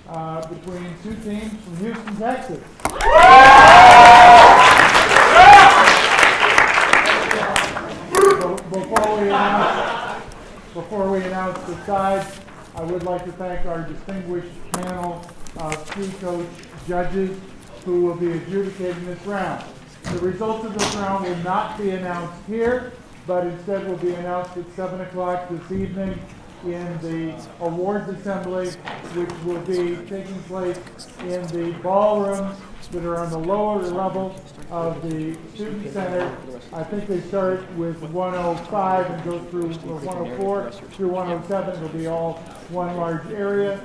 between two teams from Houston, Texas. Before we announce the sides, I would like to thank our distinguished panel of ski coach judges who will be adjudicating this round. The results of this round will not be announced here, but instead will be announced at 7 o'clock this evening in the awards assembly, which will be taking place in the ballrooms that are on the lower level of the student center. I think they start with 105 and go through 104 through 107. It'll be all one large area,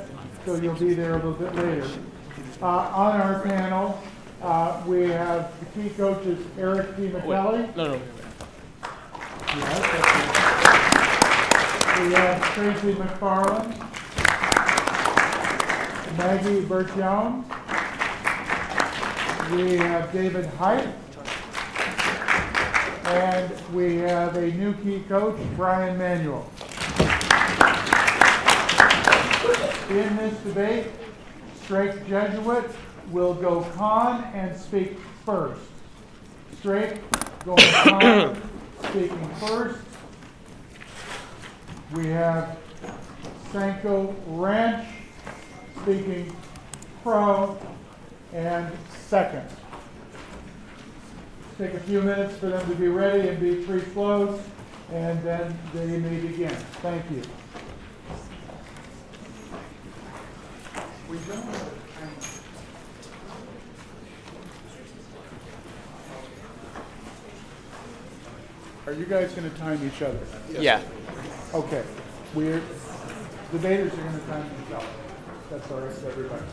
so you'll be there a little bit later. On our panel, we have the key coaches Eric D. McKelly. No. Yes, we have Tracy McFarland, Maggie Bertione, we have David Height, and we have a new key coach, Brian Manuel. In this debate, Strake Jesuit will go con and speak first. Strake going con, speaking first. We have Cinco Ranch speaking pro and second. Take a few minutes for them to be ready and be free flows, and then they may begin. Thank you. We don't have time. Are you guys going to time each other? Yeah. Okay. Debaters are going to time themselves. That's all right with everybody.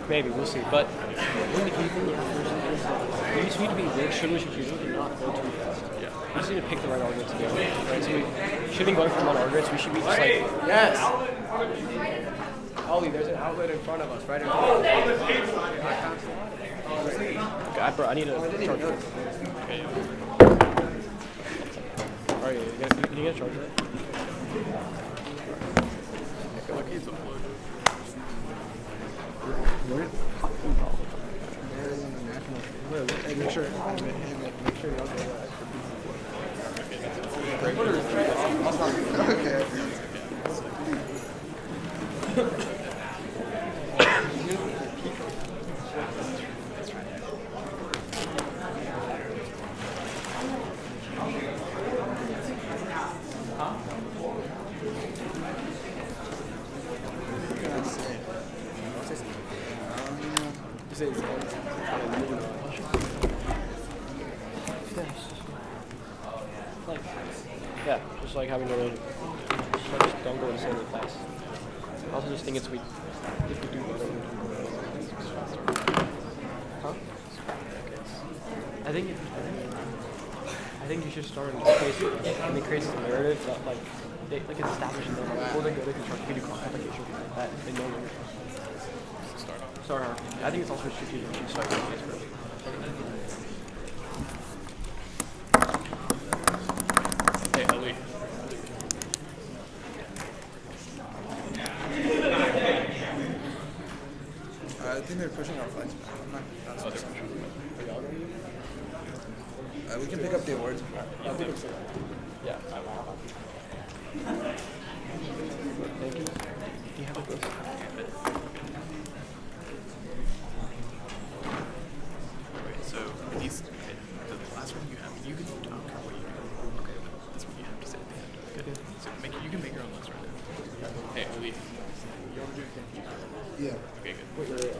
Maybe, we'll see. But in the evening, we just need to be really sure and not go too fast. Yeah. We just need to pick the right arguments to go. Right? So we shouldn't be going for one arguments. We should be just like, yes! Ollie, there's an outlet in front of us, right in front of us. God, bro, I need a charger. Okay. Alright, can you get a charger? I feel like he's a float. Make sure y'all go okay. Yeah, just like having to just don't go insanely fast. I also just think it's weak. If you do better, huh? I think you should start in case it creates a narrative that it's establishing them before they go to construction, do application like that. They know where you're start hard. I think it's also strategic to start with case first. Hey, Ellie. I think they're pushing our flights back. I'm not They're pushing. we can pick up the awards. Yeah. Thank you. Do you have a list? Wait, so the last one you have, you can talk about what you do. Okay, but that's what you have to say at the end. Good. So you can make your own list right now. Hey, Ellie. Yeah. Okay, good.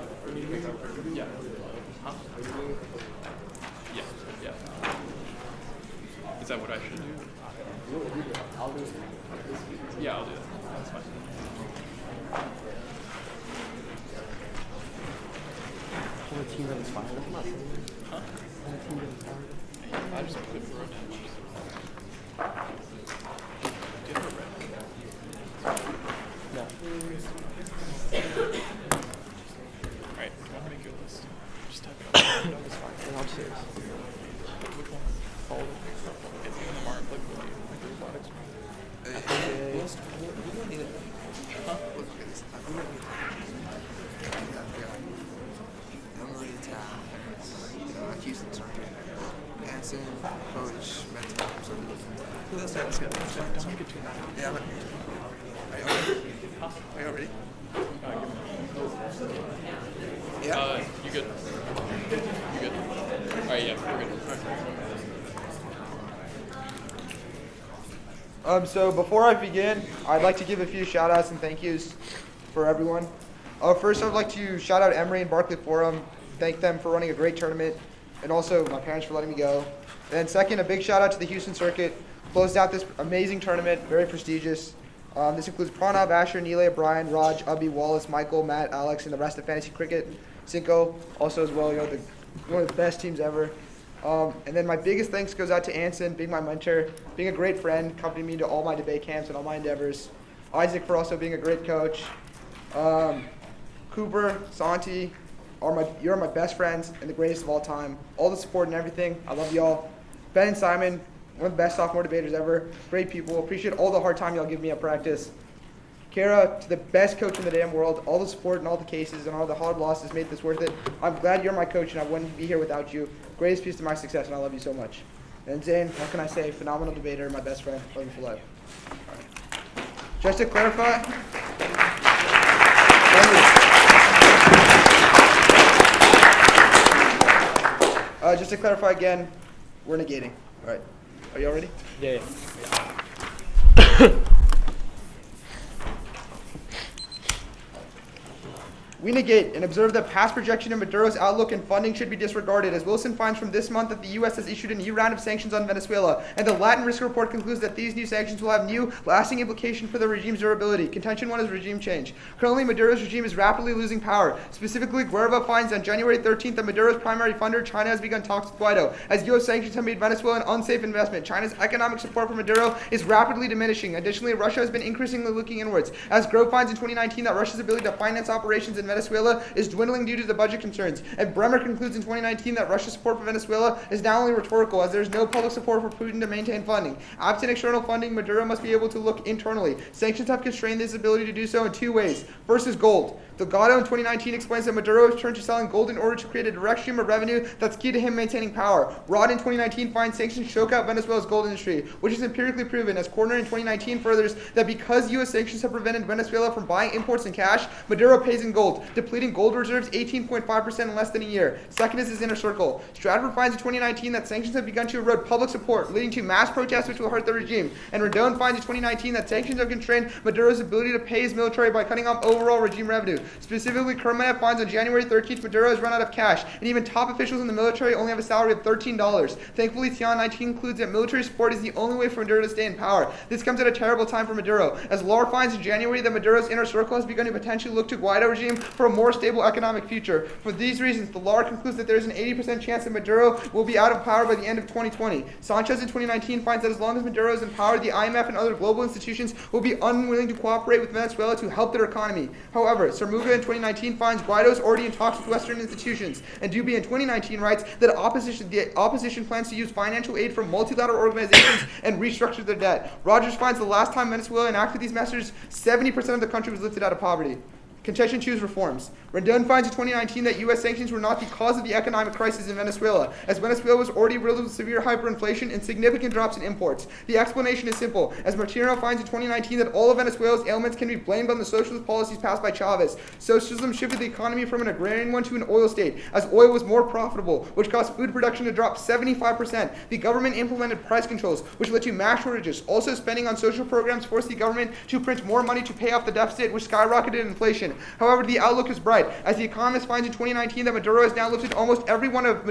Yeah. Huh? Yeah. Yeah. Is that what I should do? I'll do it. Yeah, I'll do that. That's fine. On the team that inspired. I'm not saying that. Huh? On the team that inspired. I just put it for a match. Do you have a red? No. Alright, do you want to make your list? Just type it out. No, it's fine. We're on serious. Which one? Follow. Is it in the mark, like the robotics one? We don't need it. Huh? Look at this. We don't need it. We got Emory, Houston, Circuit, Hanson, Coach, Mentor, who else has got? Don't make it too much. Yeah, I'm Are you ready? Yeah? You good? You good? Alright, yeah, we're good. So before I begin, I'd like to give a few shout outs and thank yous for everyone. First, I'd like to shout out Emory and Barkley Forum, thank them for running a great tournament, and also my parents for letting me go. And then second, a big shout out to the Houston Circuit, closed out this amazing tournament, very prestigious. This includes Pranab, Asher, Neela, Brian, Raj, Abhi, Wallace, Michael, Matt, Alex, and the rest of Fantasy Cricket. Cinco also as well, one of the best teams ever. And then my biggest thanks goes out to Anson, being my mentor, being a great friend, accompanying me to all my debate camps and all my endeavors. Isaac for also being a great coach. Cooper, Santi, you're my best friends and the greatest of all time. All the support and everything, I love y'all. Ben and Simon, one of the best sophomore debaters ever. Great people, appreciate all the hard time y'all give me at practice. Kara, to the best coach in the damn world, all the support and all the cases and all the hard losses made this worth it. I'm glad you're my coach and I wouldn't be here without you. Greatest piece to my success and I love you so much. And Zane, what can I say? Phenomenal debater, my best friend. Love you for life. All right. Just to clarify. Just to clarify again, we're negating. All right. Are y'all ready? Yeah. We negate and observe that past projection of Maduro's outlook and funding should be disregarded, as Wilson finds from this month that the U.S. has issued a new round of sanctions on Venezuela, and the Latin Risk Report concludes that these new sanctions will have new, lasting implications for the regime's durability. Contention 1 is regime change. Currently, Maduro's regime is rapidly losing power. Specifically, Guerva finds on January 13th that Maduro's primary funder, China, has begun talks with Guaido. As U.S. sanctions have made Venezuela an unsafe investment, China's economic support for Maduro is rapidly diminishing. Additionally, Russia has been increasingly looking inwards, as Grove finds in 2019 that Russia's ability to finance operations in Venezuela is dwindling due to the budget concerns. And Bremer concludes in 2019 that Russia's support for Venezuela is now only rhetorical, as there is no public support for Putin to maintain funding. Absent external funding, Maduro must be able to look internally. Sanctions have constrained this ability to do so in two ways. First is gold. Delgado in 2019 explains that Maduro has turned to selling gold in order to create a direct stream of revenue that's key to him maintaining power. Rod in 2019 finds sanctions choke out Venezuela's gold industry, which is empirically proven, as Corner in 2019 furthers that because U.S. sanctions have prevented Venezuela from buying imports in cash, Maduro pays in gold, depleting gold reserves 18.5% in less than a year. Second is his inner circle. Stratford finds in 2019 that sanctions have begun to erode public support, leading to mass protests which will hurt the regime. And Rendon finds in 2019 that sanctions have constrained Maduro's ability to pay his military by cutting off overall regime revenue. Specifically, Kermanev finds on January 13th Maduro has run out of cash, and even top officials in the military only have a salary of $13. Thankfully, Tian 19 concludes that military support is the only way for Maduro to stay in power. This comes at a terrible time for Maduro, as Lahr finds in January that Maduro's inner circle has begun to potentially look to Guaido regime for a more stable economic future. For these reasons, the Lahr concludes that there is an 80% chance that Maduro will be out of power by the end of 2020. Sanchez in 2019 finds that as long as Maduro is in power, the IMF and other global institutions will be unwilling to cooperate with Venezuela to help their economy. However, Sarmuga in 2019 finds Guaido's already in talks with Western institutions, and Duby in 2019 writes that the opposition plans to use financial aid from multilateral organizations and restructure their debt. Rogers finds the last time Venezuela enacted these measures, 70% of the country was lifted out of poverty. Contention choose reforms. Rendon finds in 2019 that U.S. sanctions were not the cause of the economic crisis in Venezuela, as Venezuela was already riddled with severe hyperinflation and significant drops in imports. The explanation is simple, as Martino finds in 2019 that all of Venezuela's ailments can be blamed on the socialist policies passed by Chavez. Socialism shifted the economy from an agrarian one to an oil state, as oil was more profitable, which caused food production to drop 75%. The government implemented price controls, which led to mass shortages. Also, spending on social programs forced the government to print more money to pay off the deficit, which skyrocketed inflation. However, the outlook is bright, worldwide, as The Economist finds in 2019 that Maduro has now lifted almost every one of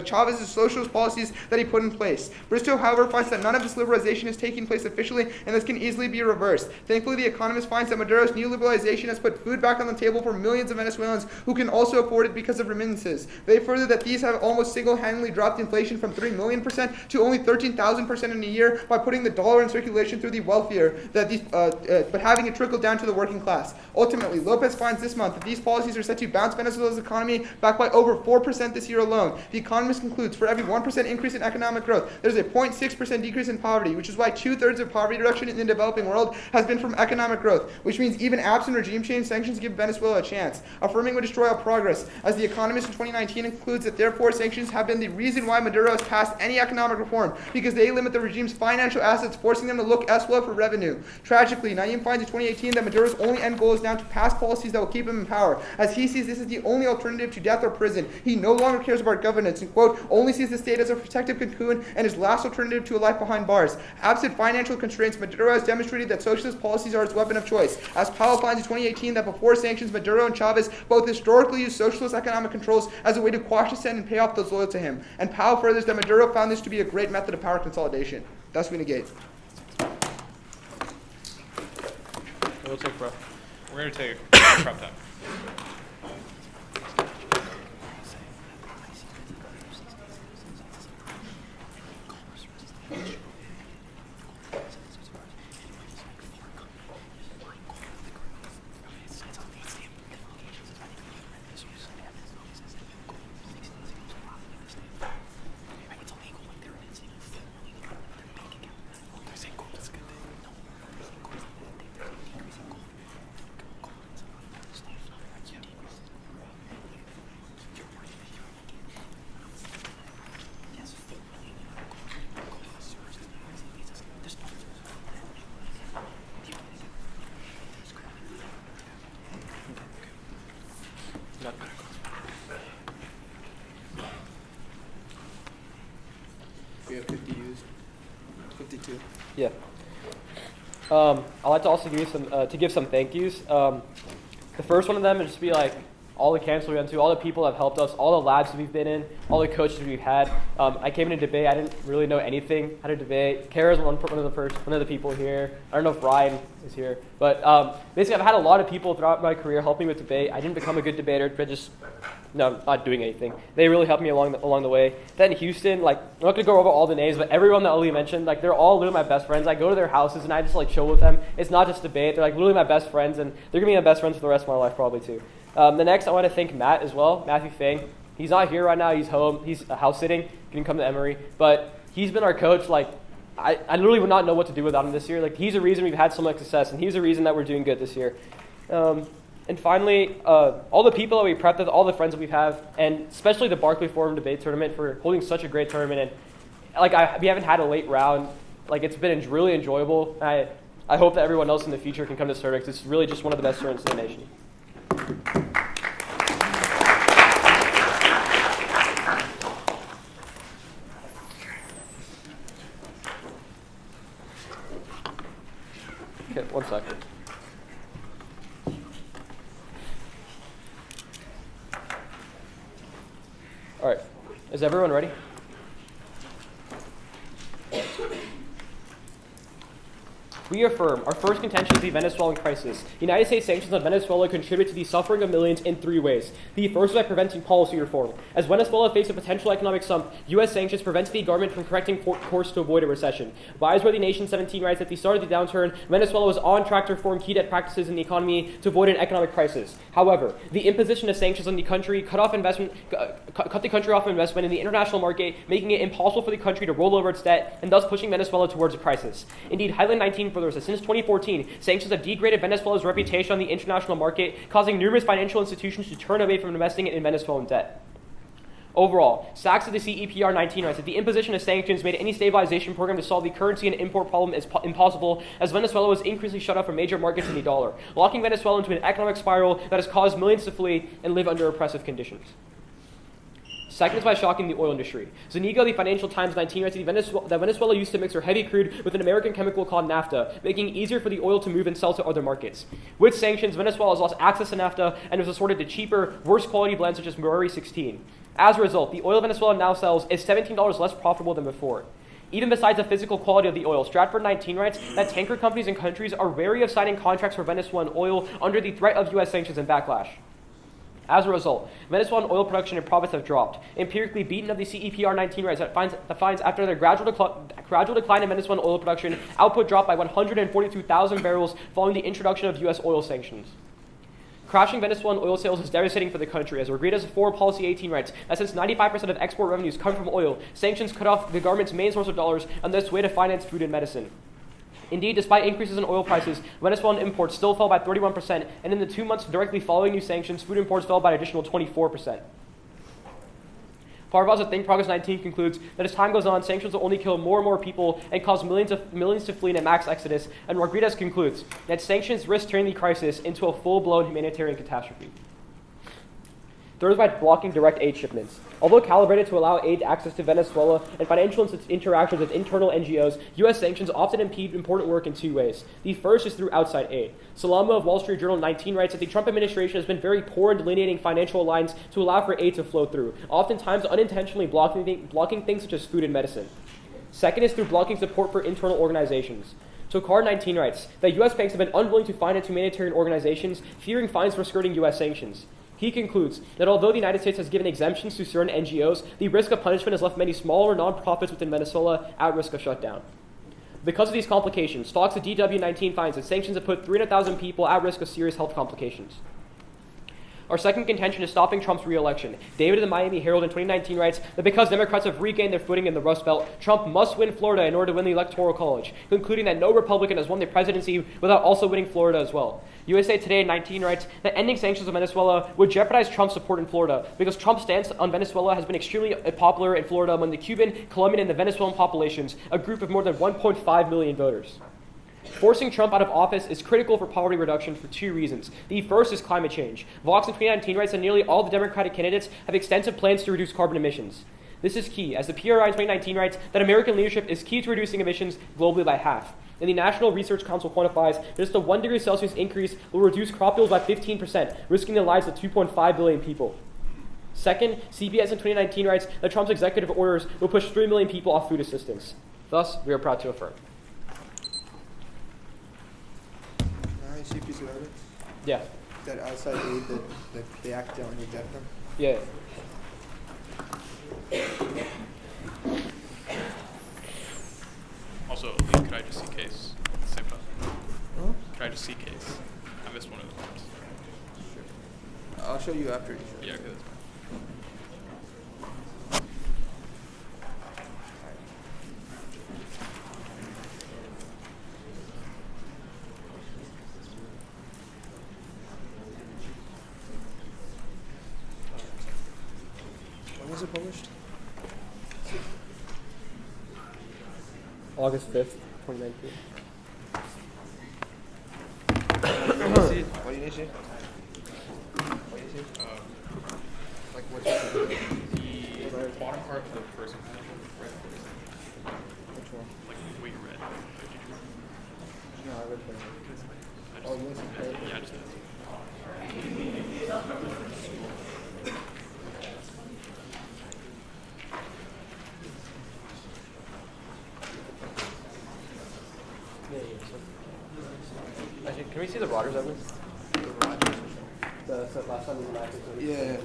Chavez's socialist policies that he put in place. Bristow, however, finds that none of this liberalization is taking place officially, and this can easily be reversed. Thankfully, The Economist finds that Maduro's new liberalization has put food back on the table for millions of Venezuelans who can also afford it because of remittances. They further that these have almost single-handedly dropped inflation from 3 million% to only 13,000% in a year by putting the dollar in circulation through the wealthier, but having it trickle down to the working class. Ultimately, Lopez finds this month that these policies are set to bounce Venezuela's economy back by over 4% this year alone. The Economist concludes, for every 1% increase in economic growth, there's a 0.6% decrease in poverty, which is why 2/3 of poverty reduction in the developing world has been from economic growth, which means even absent regime change, sanctions give Venezuela a chance. Affirming would destroy all progress, as The Economist in 2019 concludes that therefore sanctions have been the reason why Maduro has passed any economic reform, because they limit the regime's financial assets, forcing them to look elsewhere for revenue. Tragically, Naim finds in 2018 that Maduro's only end goal is now to pass policies that will keep him in power, as he sees this as the only alternative to death or prison. He no longer cares about governance and, quote, only sees the state as a protective cocoon and his last alternative to a life behind bars. Absent financial constraints, Maduro has demonstrated that socialist policies are his weapon of choice, as Powell finds in 2018 that before sanctions, Maduro and Chavez both historically used socialist economic controls as a way to quash dissent and pay off those loyal to him. And Powell furthers that Maduro found this to be a great method of power consolidation. Thus we negate. We'll take prep. We're going to take prep time. We have 50 used. 52. Yeah. I'd like to also give some thank yous. The first one of them is just be like all the camps we went to, all the people that have helped us, all the labs that we've been in, all the coaches we've had. I came in a debate. I didn't really know anything how to debate. Kara's one of the people here. I don't know if Ryan is here, but basically I've had a lot of people throughout my career help me with debate. I didn't become a good debater, but I'm not doing anything. They really helped me along the way. Then Houston, like, I'm not gonna go over all the names, but everyone that Ali mentioned, like, they're all literally my best friends. I go to their houses and I just like chill with them. It's not just debate. They're like literally my best friends, and they're gonna be my best friends for the rest of my life probably too. The next, I want to thank Matt as well, Matthew Fang. He's not here right now. He's home. He's house sitting. He can come to Emory, but he's been our coach. Like, I literally would not know what to do without him this year. Like, he's the reason we've had so much success, and he's the reason that we're doing good this year. And finally, all the people that we prepped with, all the friends that we have, and especially the Barkley Forum Debate Tournament for holding such a great tournament. And like, we haven't had a late round. Like, it's been really enjoyable. I hope that everyone else in the future can come to this tournament, 'cause it's really just one of the best tournaments in the nation. Okay, 1 second. All right, is everyone ready? We affirm our first contention is the Venezuelan crisis. United States sanctions on Venezuela contribute to the suffering of millions in 3 ways. The first is by preventing policy reform. As Venezuela faces a potential economic slump, U.S. sanctions prevent the government from correcting course to avoid a recession. Buysworthy Nation 17 writes at the start of the downturn, Venezuela was on track to reform key debt practices in the economy to avoid an economic crisis. However, the imposition of sanctions on the country cut the country off investment in the international market, making it impossible for the country to roll over its debt and thus pushing Venezuela towards a crisis. Indeed, Highland 19 further says, since 2014, sanctions have degraded Venezuela's reputation on the international market, causing numerous financial institutions to turn away from investing in Venezuelan debt. Overall, Sachs of the CEPR 19 writes that the imposition of sanctions made any stabilization program to solve the currency and import problem is impossible, as Venezuela was increasingly shut off from major markets in the dollar, locking Venezuela into an economic spiral that has caused millions to flee and live under oppressive conditions. Second is by shocking the oil industry. Zuniga, the Financial Times 19 writes that Venezuela used to mix their heavy crude with an American chemical called naphtha, making it easier for the oil to move and sell to other markets. With sanctions, Venezuela has lost access to naphtha and was assorted to cheaper, worse quality blends such as Emory 16. As a result, the oil Venezuela now sells is $17 less profitable than before. Even besides the physical quality of the oil, Stratford 19 writes that tanker companies and countries are wary of signing contracts for Venezuelan oil under the threat of U.S. sanctions and backlash. As a result, Venezuelan oil production and profits have dropped. Empirically beaten of the CEPR 19 writes that finds after their gradual decline in Venezuelan oil production, output dropped by 142,000 barrels following the introduction of U.S. oil sanctions. Crashing Venezuelan oil sales is devastating for the country, as Rodriguez's Foreign Policy 18 writes that since 95% of export revenues come from oil, sanctions cut off the government's main source of dollars and thus way to finance food and medicine. Indeed, despite increases in oil prices, Venezuelan imports still fell by 31%, and in the 2 months directly following new sanctions, food imports fell by an additional 24%. Parvaz at Think Progress 19 concludes that as time goes on, sanctions will only kill more and more people and cause millions to flee in a mass exodus, and Rodriguez concludes that sanctions risk turning the crisis into a full-blown humanitarian catastrophe. Third is by blocking direct aid shipments. Although calibrated to allow aid access to Venezuela and financial interactions with internal NGOs, U.S. sanctions often impede important work in two ways. The first is through outside aid. Salama of Wall Street Journal 19 writes that the Trump administration has been very poor in delineating financial lines to allow for aid to flow through, oftentimes unintentionally blocking things such as food and medicine. Second is through blocking support for internal organizations. So Car 19 writes that U.S. banks have been unwilling to finance humanitarian organizations, fearing fines for skirting U.S. sanctions. He concludes that although the United States has given exemptions to certain NGOs, the risk of punishment has left many smaller nonprofits within Venezuela at risk of shutdown. Because of these complications, Fox at DW19 finds that sanctions have put 300,000 people at risk of serious health complications. Our second contention is stopping Trump's re-election. David of the Miami Herald in 2019 writes that because Democrats have regained their footing in the Rust Belt, Trump must win Florida in order to win the Electoral College, concluding that no Republican has won the presidency without also winning Florida as well. USA Today 19 writes that ending sanctions on Venezuela would jeopardize Trump's support in Florida because Trump's stance on Venezuela has been extremely popular in Florida among the Cuban, Colombian, and the Venezuelan populations, a group of more than 1.5 million voters. Forcing Trump out of office is critical for poverty reduction for two reasons. The first is climate change. Vox in 2019 writes that nearly all the Democratic candidates have extensive plans to reduce carbon emissions. This is key, as the PRI in 2019 writes that American leadership is key to reducing emissions globally by half. And the National Research Council quantifies that just a 1 degree Celsius increase will reduce crop yields by 15%, risking the lives of 2.5 billion people. Second, CBS in 2019 writes that Trump's executive orders will push 3 million people off food assistance. Thus, we are proud to affirm. See a piece of evidence? Yeah. That outside aid that they accidentally reject them? Yeah. Also, Lee, could I just see case at the same time? Huh? Could I just see case? I missed one of the parts. Sure. I'll show you after. Yeah, okay, that's fine. When was it published? August 5th, 2019. What do you need to see? What do you need to see? Like what's your The bottom part of the first example, right? Which one? Like what you read. No, I read that. Oh, you want to see yeah, I just Actually, can we see the Rogers evidence? The last time we were back. Yeah.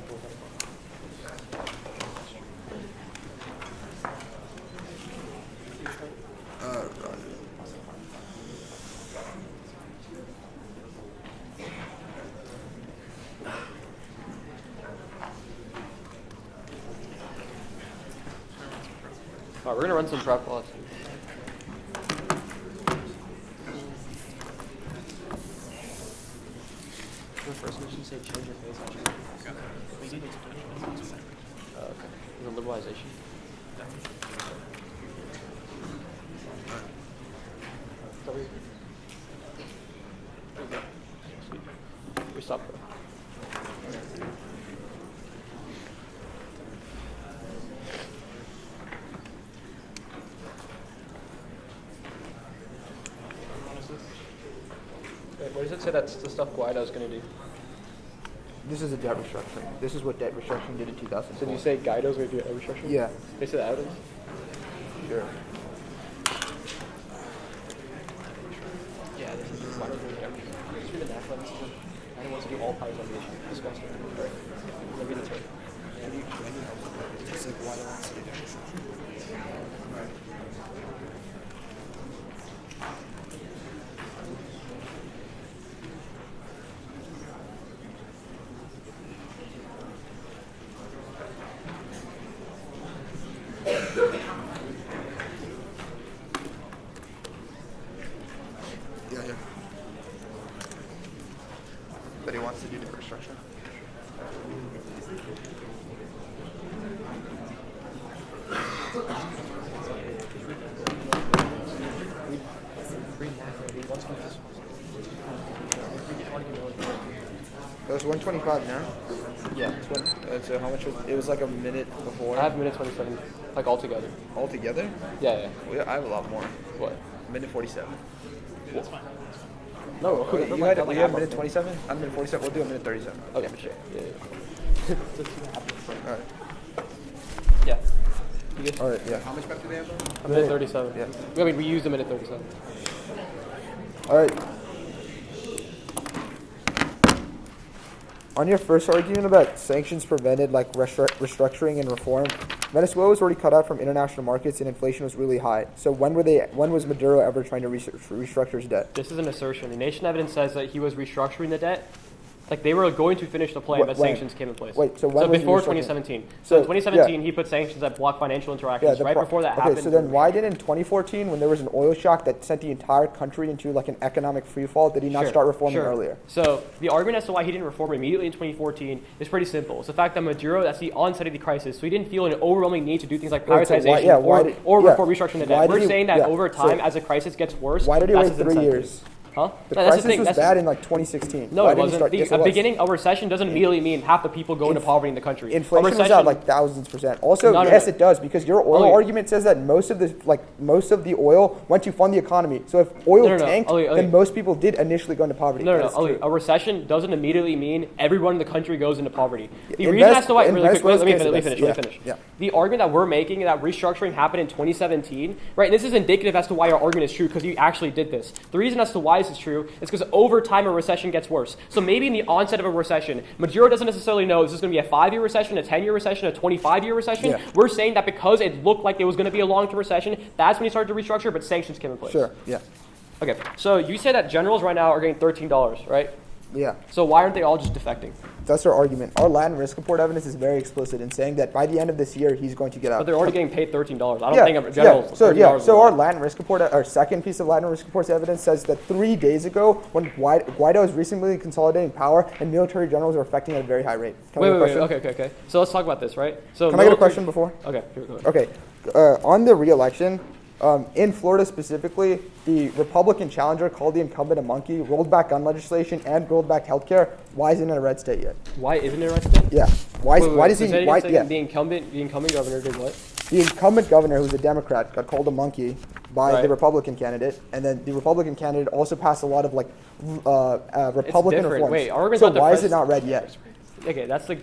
Roger. All right, we're gonna run some prep while it's the first mission say change your face actually. Okay. The liberalization. We stop. does it say that's the stuff Guaido's going to do? This is a debt restructuring. This is what debt restructuring did in 2004. So did you say Guaido's going to do a restructuring? Yeah. They say the evidence? Sure. Yeah, this is the Guaido's going to do a restructuring. Just read the national evidence. I don't want to do all parties on the issue. Discuss it. Right. Let me read it. Just like why do I want to do that? Yeah. But he wants to do the restructuring. It was 125 now. Yeah. So how much was it? Was like a minute before. I have minute 27, like altogether. Altogether? Yeah. I have a lot more. What? Minute 47. No, Wait, you had minute 27? I'm minute 47. We'll do a minute 37. Okay, sure. Yeah. Alright. Yeah. You good? Alright, yeah. How much prep do they have? A minute 37. Yeah. I mean, we used a minute 37. Alright. On your first argument about sanctions prevented like restructuring and reform, Venezuela was already cut out from international markets and inflation was really high. So when was Maduro ever trying to restructure his debt? This is an assertion. The nation evidence says that he was restructuring the debt. Like they were going to finish the plan, but sanctions came in place. Wait, so when was he before restructuring? 2017. So So, in 2017, yeah. he put sanctions that block financial interactions. Right before that okay, happened. so then why didn't in 2014, when there was an oil shock that sent the entire country into like an economic freefall, did he not start reforming earlier? So the argument as to why he didn't reform immediately in 2014 is pretty simple. It's the fact that Maduro, that's the onset of the crisis, so he didn't feel an overwhelming need to do things like privatization or reform restructuring the debt. We're saying that over time, as the crisis gets worse, why did he that's wait his 3 incentive. years? Huh? The No, that's crisis thing. was bad in like 2016. No, Why it didn't he wasn't. start? Yes, it was. Beginning a recession doesn't immediately mean half the people go into poverty in the country. Inflation was at like thousands %. Also, No, yes, it does because your oil Ollie. argument says that most of the oil went to fund the economy. So if oil tanked, Ollie. then most people did initially go into poverty. No, That is Ollie, true. a recession doesn't immediately mean everyone in the country goes into poverty. The In reason as to why, in really quick, Venezuela's let me case, finish. it Let me does. finish. Yeah. The argument that we're making that restructuring happened in 2017, right? And this is indicative as to why our argument is true because you actually did this. The reason as to why this is true is because over time a recession gets worse. So maybe in the onset of a recession, Maduro doesn't necessarily know is this going to be a 5-year recession, a 10-year recession, a 25-year recession. Yeah. We're saying that because it looked like it was going to be a long-term recession, that's when he started to restructure, but sanctions came in place. Sure. Yeah. Okay, so you say that generals right now are getting $13, right? Yeah. So why aren't they all just defecting? That's our argument. Our Latin risk report evidence is very explicit in saying that by the end of this year, he's going to get out. But they're already getting paid $13. I don't think a general. So our Latin risk report, our second piece of Latin risk report's evidence says that 3 days ago, when Guaido was recently consolidating power and military generals were affecting at a very high rate. Wait. Okay. So let's talk about this, right? So Can I get a question before? Okay. Here we go. Okay. On the re-election, in Florida specifically, the Republican challenger called the incumbent a monkey, rolled back gun legislation, and rolled back healthcare. Why isn't it a red state yet? Why isn't it a red state? Yeah. Why does he? The incumbent governor did what? The incumbent governor, who's a Democrat, got called a monkey by Right. the Republican candidate, and then the Republican candidate also passed a lot of Republican different. reforms. Wait, our argument's so not the why is it not red yet? Okay, that's the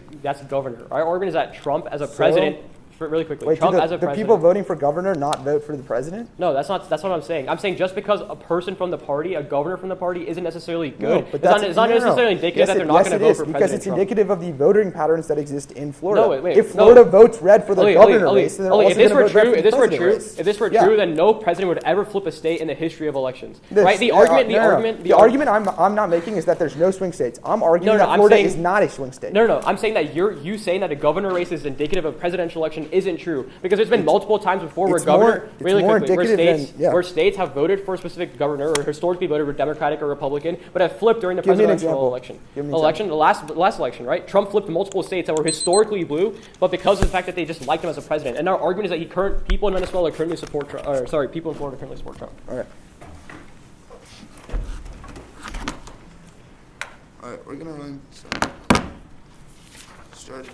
governor. Our argument is that Trump as a president. Really quickly, Wait, Trump do as a the president. people voting for governor not vote for the president? No, that's what I'm saying. I'm saying just because a person from the party, a governor from the party, isn't necessarily good, No, but it's not necessarily indicative that they're not going to vote for because President it's Trump. indicative of the voting patterns that exist in Florida. No, wait, if Florida votes red for the governor race, then they're also if this going were to vote red true, for if the this were president true, race. if this were Yeah. true, then no president would ever flip a state in the history of elections. Right? The argument I'm not making is that there's no swing states. I'm arguing that Florida is not a swing state. No. I'm saying that you saying that a governor race is indicative of a presidential election isn't true because there's been multiple times before where where states have voted for a specific governor or historically voted for Democratic or Republican, but have flipped during the presidential election. The last election, right? Trump flipped multiple states that were historically blue, but because of the fact that they just liked him as a president. And our argument is that people in Venezuela currently support Trump. People in Florida currently support Trump. All right. All right, we're gonna run some. Start.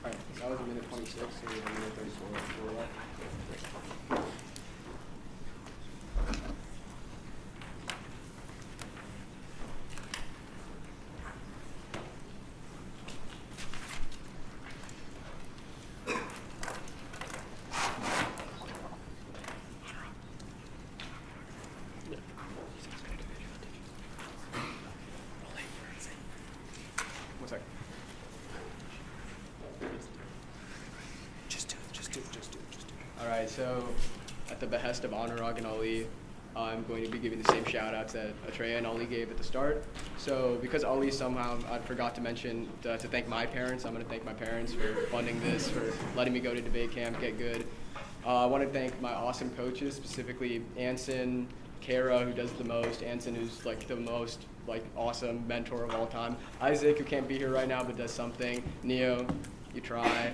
Alright, that was a minute 26, so we have a minute 34 before that. One sec. Just do it. Alright, so at the behest of Anurag and Ali, I'm going to be giving the same shout outs that Atreya and Ali gave at the start. So because Ali somehow I forgot to mention to thank my parents, I'm going to thank my parents for funding this, for letting me go to debate camp, get good. I want to thank my awesome coaches, specifically Anson, Kara, who does the most, Anson, who's like the most like awesome mentor of all time, Isaac, who can't be here right now but does something, Neo, you try.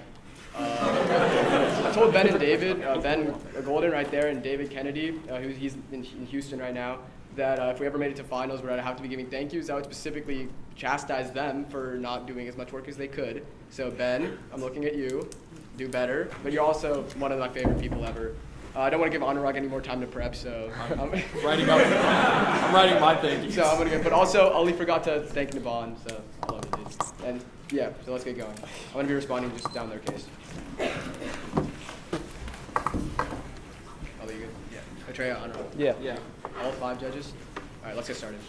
I told Ben and David, Ben Golden right there and David Kennedy, he's in Houston right now, that if we ever made it to finals, we're going to have to be giving thank yous. I would specifically chastise them for not doing as much work as they could. So Ben, I'm looking at you. Do better. But you're also one of my favorite people ever. I don't want to give Anurag any more time to prep, so I'm writing my thank yous. So I'm gonna go. But also, Ali forgot to thank Naban, so I love you, dude. And yeah, so let's get going. I'm gonna be responding just down their case. Ali, you good? Yeah. Atreya, Anurag. Yeah. All 5 judges. All right, let's get started.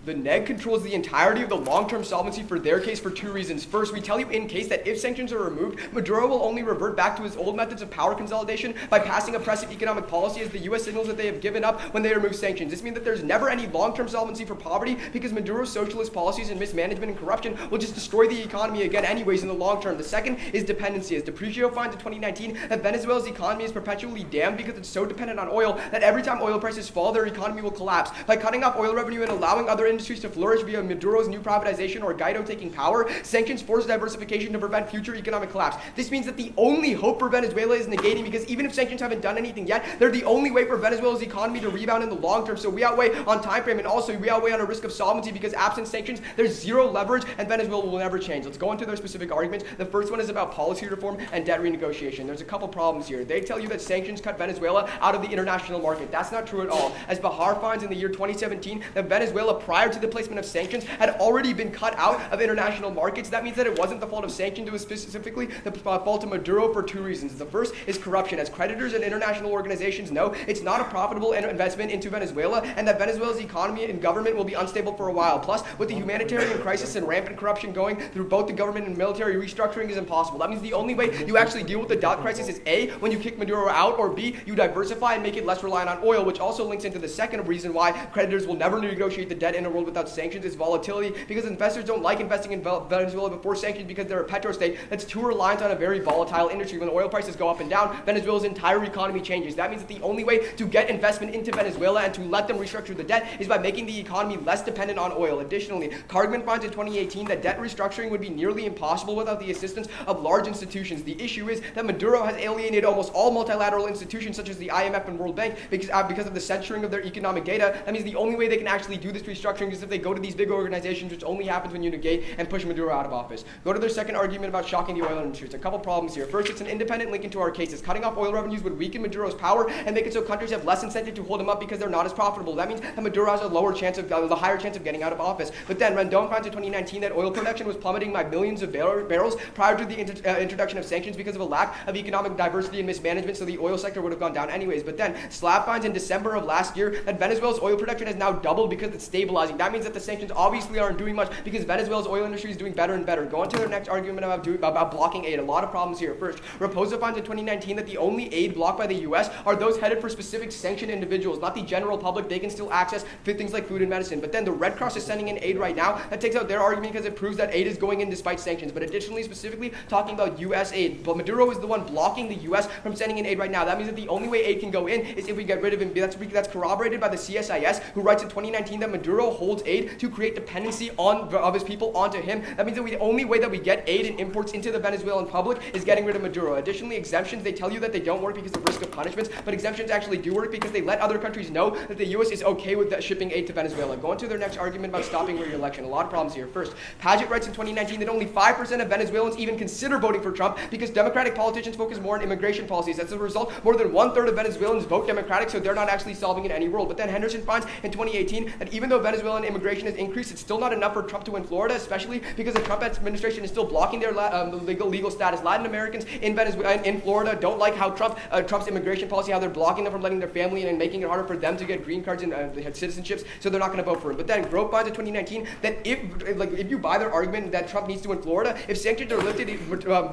The NEG controls the entirety of the long-term solvency for their case for 2 reasons. First, we tell you in case that if sanctions are removed, Maduro will only revert back to his old methods of power consolidation by passing oppressive economic policy as the U.S. signals that they have given up when they remove sanctions. This means that there's never any long-term solvency for poverty because Maduro's socialist policies and mismanagement and corruption will just destroy the economy again anyways in the long term. The second is dependency. As Deprecio finds in 2019 that Venezuela's economy is perpetually damned because it's so dependent on oil that every time oil prices fall, their economy will collapse. By cutting off oil revenue and allowing other industries to flourish via Maduro's new privatization or Guaido taking power, sanctions force diversification to prevent future economic collapse. This means that the only hope for Venezuela is negating because even if sanctions haven't done anything yet, they're the only way for Venezuela's economy to rebound in the long term. So we outweigh on time frame and also we outweigh on a risk of solvency because absent sanctions, there's zero leverage and Venezuela will never change. Let's go into their specific arguments. The first one is about policy reform and debt renegotiation. There's a couple problems here. They tell you that sanctions cut Venezuela out of the international market. That's not true at all. As Bahar finds in the year 2017, that Venezuela, prior to the placement of sanctions, had already been cut out of international markets. That means that it wasn't the fault of sanctions, it was specifically the fault of Maduro for 2 reasons. The first is corruption. As creditors and international organizations know, it's not a profitable investment into Venezuela, and that Venezuela's economy and government will be unstable for a while. Plus, with the humanitarian crisis and rampant corruption going through both the government and military, restructuring is impossible. That means the only way you actually deal with the debt crisis is A, when you kick Maduro out, or B, you diversify and make it less reliant on oil, which also links into the second reason why creditors will never negotiate the debt in a world without sanctions is volatility, because investors don't like investing in Venezuela before sanctions because they're a petrostate that's too reliant on a very volatile industry. When oil prices go up and down, Venezuela's entire economy changes. That means that the only way to get investment into Venezuela and to let them restructure the debt is by making the economy less dependent on oil. Additionally, Cargman finds in 2018 that debt restructuring would be nearly impossible without the assistance of large institutions. The issue is that Maduro has alienated almost all multilateral institutions such as the IMF and World Bank because of the censoring of their economic data. That means the only way they can actually do this restructuring is if they go to these big organizations, which only happens when you negate and push Maduro out of office. Go to their second argument about shocking the oil industry. It's a couple problems here. First, it's an independent link into our cases. Cutting off oil revenues would weaken Maduro's power and make it so countries have less incentive to hold him up because they're not as profitable. That means that Maduro has the higher chance of getting out of office. But then Rendon finds in 2019 that oil production was plummeting by millions of barrels prior to the introduction of sanctions because of a lack of economic diversity and mismanagement, so the oil sector would have gone down anyways. But then Slab finds in December of last year that Venezuela's oil production has now doubled because it's stabilized rising. That means that the sanctions obviously aren't doing much because Venezuela's oil industry is doing better and better. Going to their next argument about blocking aid, a lot of problems here. First, Raposa finds in 2019 that the only aid blocked by the U.S. are those headed for specific sanctioned individuals, not the general public. They can still access things like food and medicine. But then the Red Cross is sending in aid right now. That takes out their argument because it proves that aid is going in despite sanctions. But additionally, specifically talking about U.S. aid, but Maduro is the one blocking the U.S. from sending in aid right now. That means that the only way aid can go in is if we get rid of him. That's corroborated by the CSIS, who writes in 2019 that Maduro holds aid to create dependency of his people onto him. That means that the only way that we get aid and imports into the Venezuelan public is getting rid of Maduro. Additionally, exemptions, they tell you that they don't work because of risk of punishments, but exemptions actually do work because they let other countries know that the U.S. is okay with shipping aid to Venezuela. Going to their next argument about stopping re-election. A lot of problems here. First, Paget writes in 2019 that only 5% of Venezuelans even consider voting for Trump because Democratic politicians focus more on immigration policies. As a result, more than 1/3 of Venezuelans vote Democratic, so they're not actually solving in any world. But then Henderson finds in 2018 that even though Venezuelan immigration has increased, it's still not enough for Trump to win Florida, especially because the Trump administration is still blocking their legal status. Latin Americans in Venezuela, in Florida, don't like how Trump's immigration policy, how they're blocking them from letting their family in and making it harder for them to get green cards and citizenships, so they're not going to vote for him. But then Grove finds in 2019 that if you buy their argument that Trump needs to win Florida, if sanctions are lifted,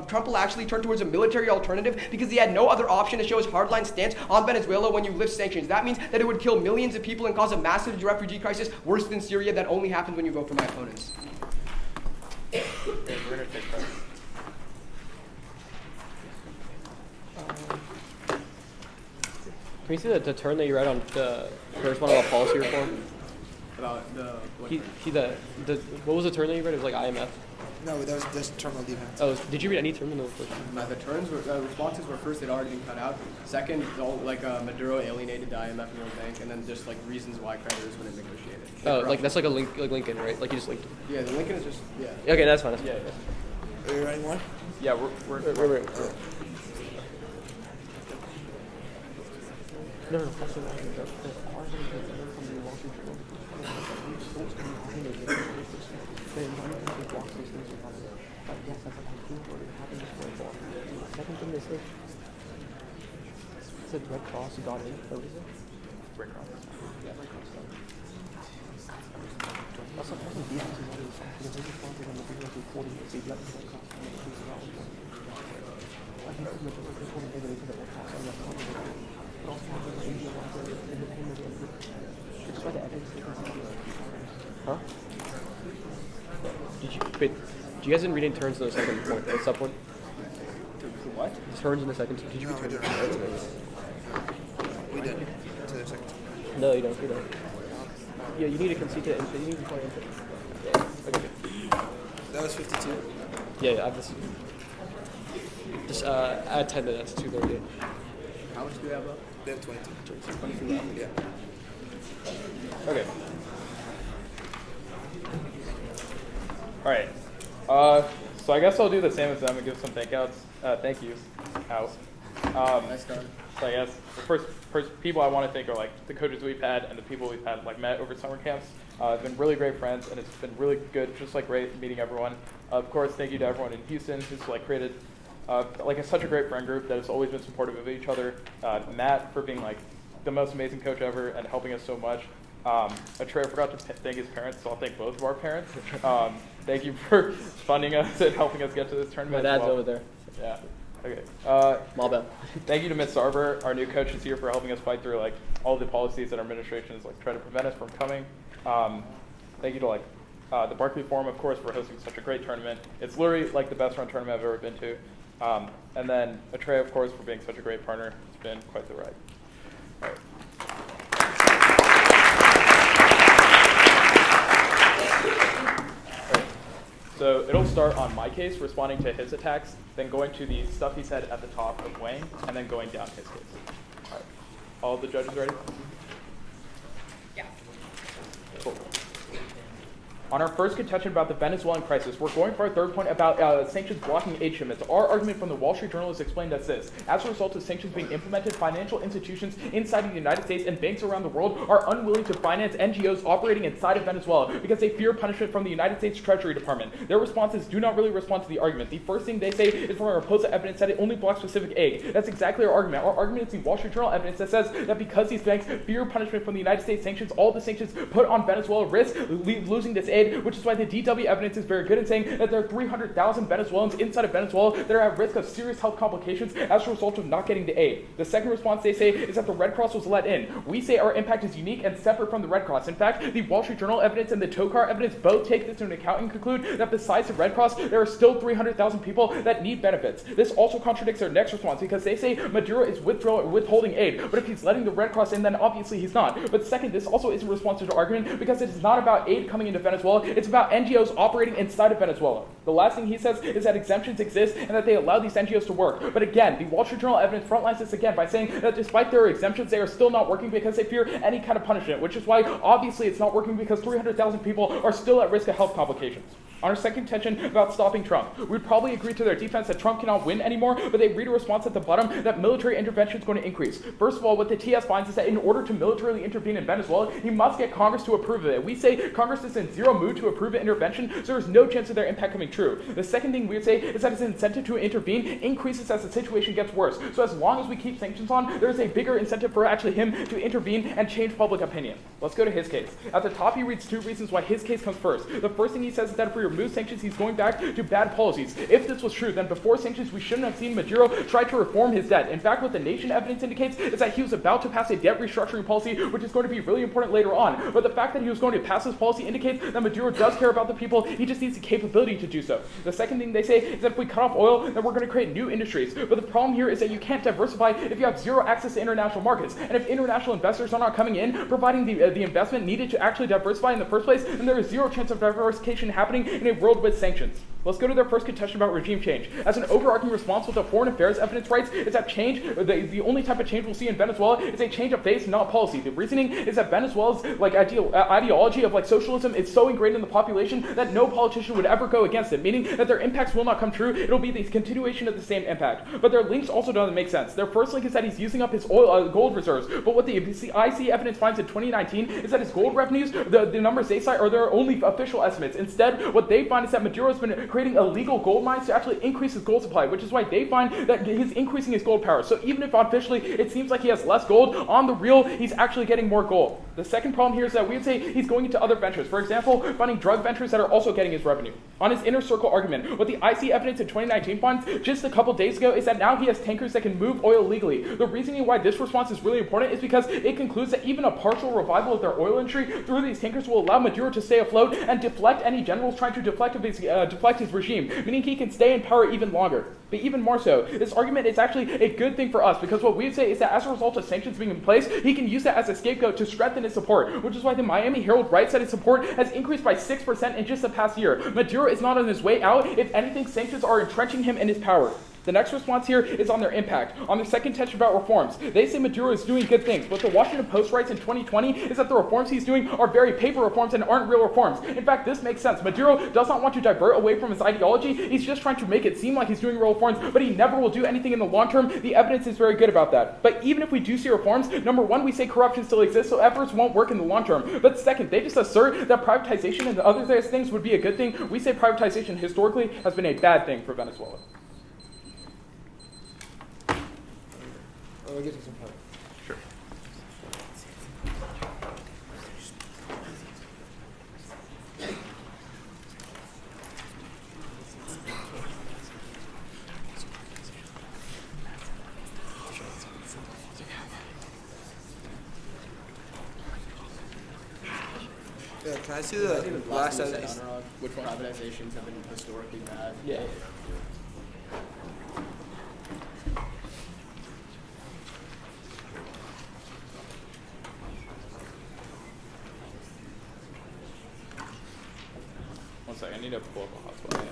Trump will actually turn towards a military alternative because he had no other option to show his hardline stance on Venezuela when you lift sanctions. That means that it would kill millions of people and cause a massive refugee crisis worse than Syria. That only happens when you vote for my opponents. Can you see the turn that you read on the first one about policy reform? About the What was the turn that you read? It was like IMF. No, that was terminal defense. Oh, did you read any term in the first one? The turns were responses were first they'd already been cut out. Second, Maduro alienated the IMF and World Bank, and then just like reasons why creditors wouldn't negotiate it. Oh, like that's like a link, like Lincoln, right? Like you just linked. Yeah, the Lincoln is just Okay, that's fine. That's fine. Yeah. Are you writing one? Yeah, we're No. Second thing they said, Red Cross got in. What was it? Red Cross. Yeah, Red Cross. That's not decent. Because they responded on the video reporting that they let the Red Cross come and I think the majority of people that the Red Cross are but also the India ones are independent and they just try to evidence Huh? Wait, do you guys didn't read any turns in the second point, the sub point? What? The turns in the second. Did you read turns? We did. To the second. No, you don't. Yeah, you need to concede to input. You need to play input. Yeah. Okay. That was 52. Yeah, I've just add 10 minutes to 2:30. How much do we have left? They have 22. 22 left. Yeah. Okay. All right. So I guess I'll do the same as them and give some thank yous out. Nice start. So I guess the first people I want to thank are like the coaches we've had and the people we've had like met over summer camps. It's been really great friends and it's been really good, just like great meeting everyone. Of course, thank you to everyone in Houston who's like created such a great friend group that has always been supportive of each other. Matt for being like the most amazing coach ever and helping us so much. Trey, I forgot to thank his parents, so I'll thank both of our parents. Thank you for funding us and helping us get to this tournament. My dad's as well. over there. Yeah. Okay. Malbell. Thank you to Ms. Sarver, our new coach this year, for helping us fight through like all the policies that our administration is like trying to prevent us from coming. Thank you to like the Barkley Forum, of course, for hosting such a great tournament. It's literally like the best run tournament I've ever been to. And then Trey, of course, for being such a great partner. It's been quite the ride. All right. So it'll start on my case, responding to his attacks, then going to the stuff he said at the top of Wayne, and then going down his case. All right. All the judges ready? Yeah. Cool. On our first contention about the Venezuelan crisis, we're going for our third point about sanctions blocking aid shipments. Our argument from the Wall Street Journal is explained as this. As a result of sanctions being implemented, financial institutions inside of the United States and banks around the world are unwilling to finance NGOs operating inside of Venezuela because they fear punishment from the United States Treasury Department. Their responses do not really respond to the argument. The first thing they say is from our opposite evidence that it only blocks specific aid. That's exactly our argument. Our argument is the Wall Street Journal evidence that says that because these banks fear punishment from the United States sanctions, all the sanctions put on Venezuela risk losing this aid, which is why the DW evidence is very good in saying that there are 300,000 Venezuelans inside of Venezuela that are at risk of serious health complications as a result of not getting the aid. The second response they say is that the Red Cross was let in. We say our impact is unique and separate from the Red Cross. In fact, the Wall Street Journal evidence and the TOCAR evidence both take this into account and conclude that besides the Red Cross, there are still 300,000 people that need benefits. This also contradicts their next response because they say Maduro is withholding aid, but if he's letting the Red Cross in, then obviously he's not. But second, this also isn't responsive to argument because it is not about aid coming into Venezuela, it's about NGOs operating inside of Venezuela. The last thing he says is that exemptions exist and that they allow these NGOs to work. But again, the Wall Street Journal evidence frontlines this again by saying that despite their exemptions, they are still not working because they fear any kind of punishment, which is why obviously it's not working because 300,000 people are still at risk of health complications. On our second contention about stopping Trump, we'd probably agree to their defense that Trump cannot win anymore, but they read a response at the bottom that military intervention is going to increase. First of all, what the TS finds is that in order to militarily intervene in Venezuela, he must get Congress to approve of it. We say Congress is in zero mood to approve of intervention, so there's no chance of their impact coming true. The second thing we would say is that his incentive to intervene increases as the situation gets worse. So as long as we keep sanctions on, there's a bigger incentive for actually him to intervene and change public opinion. Let's go to his case. At the top, he reads two reasons why his case comes first. The first thing he says is that if we remove sanctions, he's going back to bad policies. If this was true, then before sanctions, we shouldn't have seen Maduro try to reform his debt. In fact, what the Nation evidence indicates is that he was about to pass a debt restructuring policy, which is going to be really important later on. But the fact that he was going to pass this policy indicates that Maduro does care about the people. He just needs the capability to do so. The second thing they say is that if we cut off oil, then we're going to create new industries. But the problem here is that you can't diversify if you have zero access to international markets. And if international investors are not coming in, providing the investment needed to actually diversify in the first place, then there is zero chance of diversification happening in a world with sanctions. Let's go to their first contention about regime change. As an overarching response, what the foreign affairs evidence writes is that change, the only type of change we'll see in Venezuela is a change of face, not policy. The reasoning is that Venezuela's ideology of socialism is so ingrained in the population that no politician would ever go against it, meaning that their impacts will not come true. It'll be the continuation of the same impact. But their links also don't make sense. Their first link is that he's using up his gold reserves. But what the IC evidence finds in 2019 is that his gold revenues, the numbers they cite are their only official estimates. Instead, what they find is that Maduro has been creating illegal gold mines to actually increase his gold supply, which is why they find that he's increasing his gold power. So even if officially it seems like he has less gold, on the real, he's actually getting more gold. The second problem here is that we would say he's going into other ventures. For example, finding drug ventures that are also getting his revenue. On his inner circle argument, what the IC evidence in 2019 finds just a couple days ago is that now he has tankers that can move oil legally. The reasoning why this response is really important is because it concludes that even a partial revival of their oil industry through these tankers will allow Maduro to stay afloat and deflect any generals trying to deflect his regime, meaning he can stay in power even longer. But even more so, this argument is actually a good thing for us because what we would say is that as a result of sanctions being in place, he can use that as a scapegoat to strengthen his support, which is why the Miami Herald writes that his support has increased by 6% in just the past year. Maduro is not on his way out. If anything, sanctions are entrenching him in his power. The next response here is on their impact. On their second contention about reforms, they say Maduro is doing good things. What the Washington Post writes in 2020 is that the reforms he's doing are very paper reforms and aren't real reforms. In fact, this makes sense. Maduro does not want to divert away from his ideology. He's just trying to make it seem like he's doing real reforms, but he never will do anything in the long term. The evidence is very good about that. But even if we do see reforms, number one, we say corruption still exists, so efforts won't work in the long term. But second, they just assert that privatization and other things would be a good thing. We say privatization historically has been a bad thing for Venezuela. We'll get to some part. Sure. Yeah, can I see the last evidence? Which one? Privatizations have been historically bad. Yeah. One second, I need to pull up a hotspot.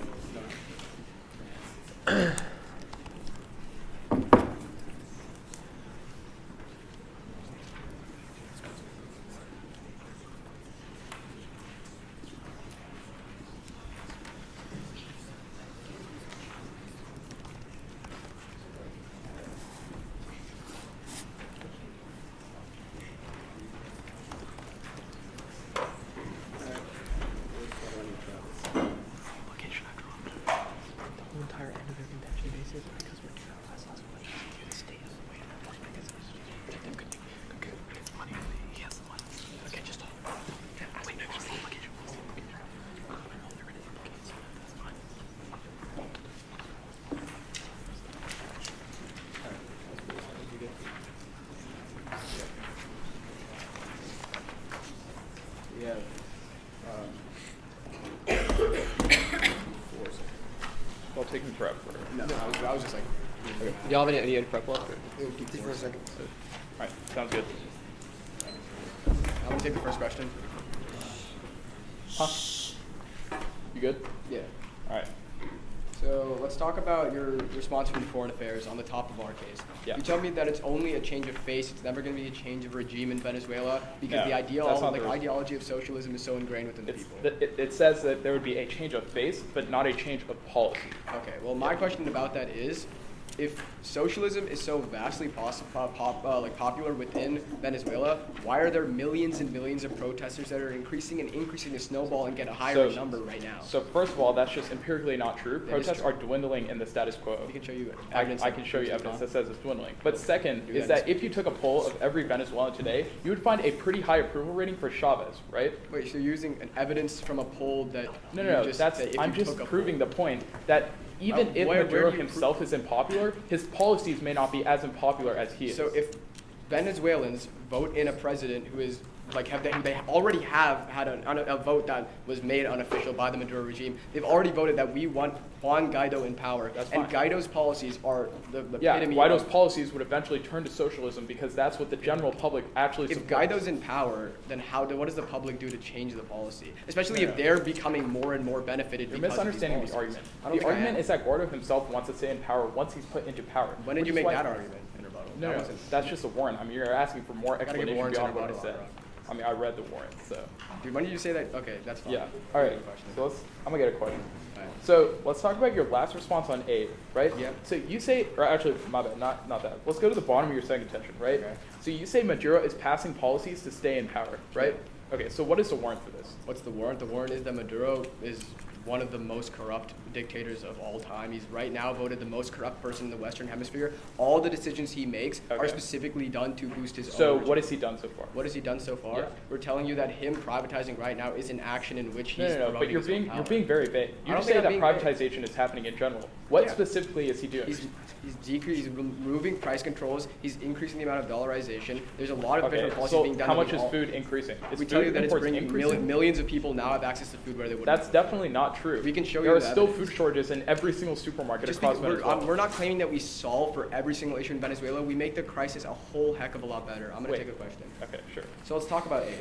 We have 4 seconds. I'll take him prep for. No, I was just like, Do y'all have any prep left? Or? it'll keep 4 seconds. All right, sounds good. I'm gonna take the first question. Huh? You good? Yeah. All right. So let's talk about your response from foreign affairs on the top of our case. Yeah. You tell me that it's only a change of face. It's never going to be a change of regime in Venezuela because No, the that's not the ideology of socialism is so ingrained within the people. It says that there would be a change of face, but not a change of policy. Okay. Well, my question about that is, if socialism is so vastly popular within Venezuela, why are there millions and millions of protesters that are increasing the snowball and get a higher number right now? So first of all, that's just empirically not true. That is Protests true. are dwindling in the status quo. We can show you I evidence. can show you evidence that says it's dwindling. But second Do is that that if you took a poll of every Venezuelan today, you would find a pretty high approval rating for Chavez, right? Wait, so you're using an evidence from a poll that No, you no, just that's say if I'm you just took a proving poll. the point that even if where Maduro do you himself is unpopular, his policies may not be as unpopular as he is. So if Venezuelans vote in a president who is they already have had a vote that was made unofficial by the Maduro regime. They've already voted that we want Juan Guaido in power. That's and fine. Guaido's policies are the yeah, epitome Guaido's of, policies would eventually turn to socialism because that's what the general public actually if supports. Guaido's in power, then what does the public do to change the policy? Especially if they're becoming more and more benefited You're because misunderstanding of these the policies. argument. I don't The think I argument am. is that Guaido himself wants to stay in power once he's put into power. When did which you is make why- that argument in rebuttal? No, That no, wasn't- that's just a warrant. I mean, you're asking for more give explanation warrants in beyond what I rebuttal, said. right? I mean, I read the warrant, so. Dude, when did you say that? Okay, that's fine. Yeah. All right. Question. So I'm gonna get a question. All right. So let's talk about your last response on aid, right? Yep. So you say, or actually, my bad, not that. Let's go to the bottom of your second contention, right? Okay. So you say Maduro is passing policies to stay in power, right? Okay. So what is the warrant for this? What's the warrant? The warrant is that Maduro is one of the most corrupt dictators of all time. He's right now voted the most corrupt person in the Western Hemisphere. All the decisions he makes are Okay. specifically done to boost his So own regime. what has he done so far? What has he done so far? Yeah. We're telling you that him privatizing right now is an action in which he's No. But promoting you're his own being power. very vague. I You don't just say think that I'm being vague. privatization is happening in general. What Yeah. specifically is he doing? He's removing price controls. He's increasing the amount of dollarization. There's a lot of Okay. different policies So being done. how that much we is all- food increasing? Is We food tell you that it's imports bringing increasing? millions of people now have access to food where they wouldn't. That's definitely not true. We can show there you are the still evidence. food shortages in every single supermarket Just across because Venezuela. we're not claiming that we solve for every single issue in Venezuela. We make the crisis a whole heck of a lot better. I'm going to Wait. take a question. Okay, sure. So let's talk about aid.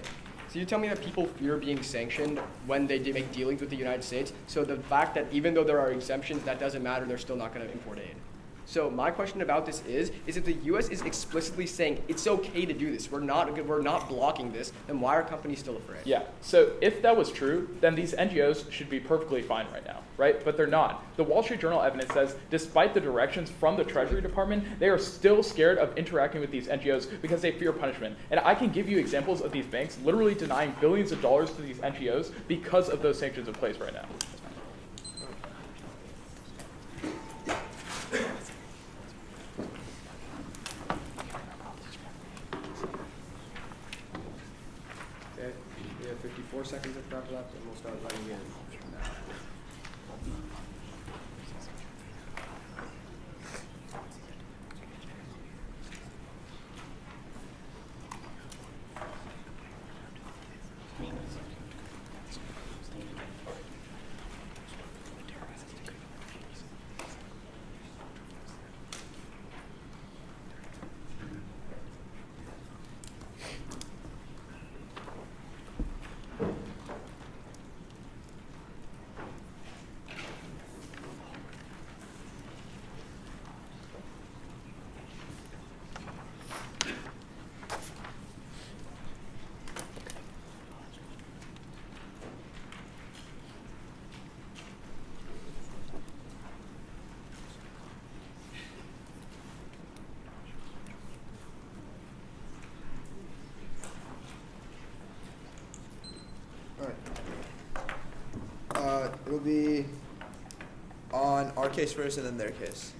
So you tell me that people fear being sanctioned when they make dealings with the United States. So the fact that even though there are exemptions, that doesn't matter. They're still not going to import aid. So my question about this is if the U.S. is explicitly saying it's okay to do this, we're not blocking this, then why are companies still afraid? Yeah, so if that was true, then these NGOs should be perfectly fine right now, right? But they're not. The Wall Street Journal evidence says, despite the directions from the Treasury Department, they are still scared of interacting with these NGOs because they fear punishment. And I can give you examples of these banks literally denying billions of dollars to these NGOs because of those sanctions in place right now. Okay, we have 54 seconds of prep left, and we'll start writing in. It'll be on our case first and then their case.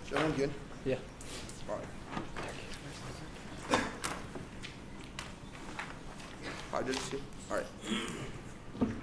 Is everyone good? Yeah. All right. All right.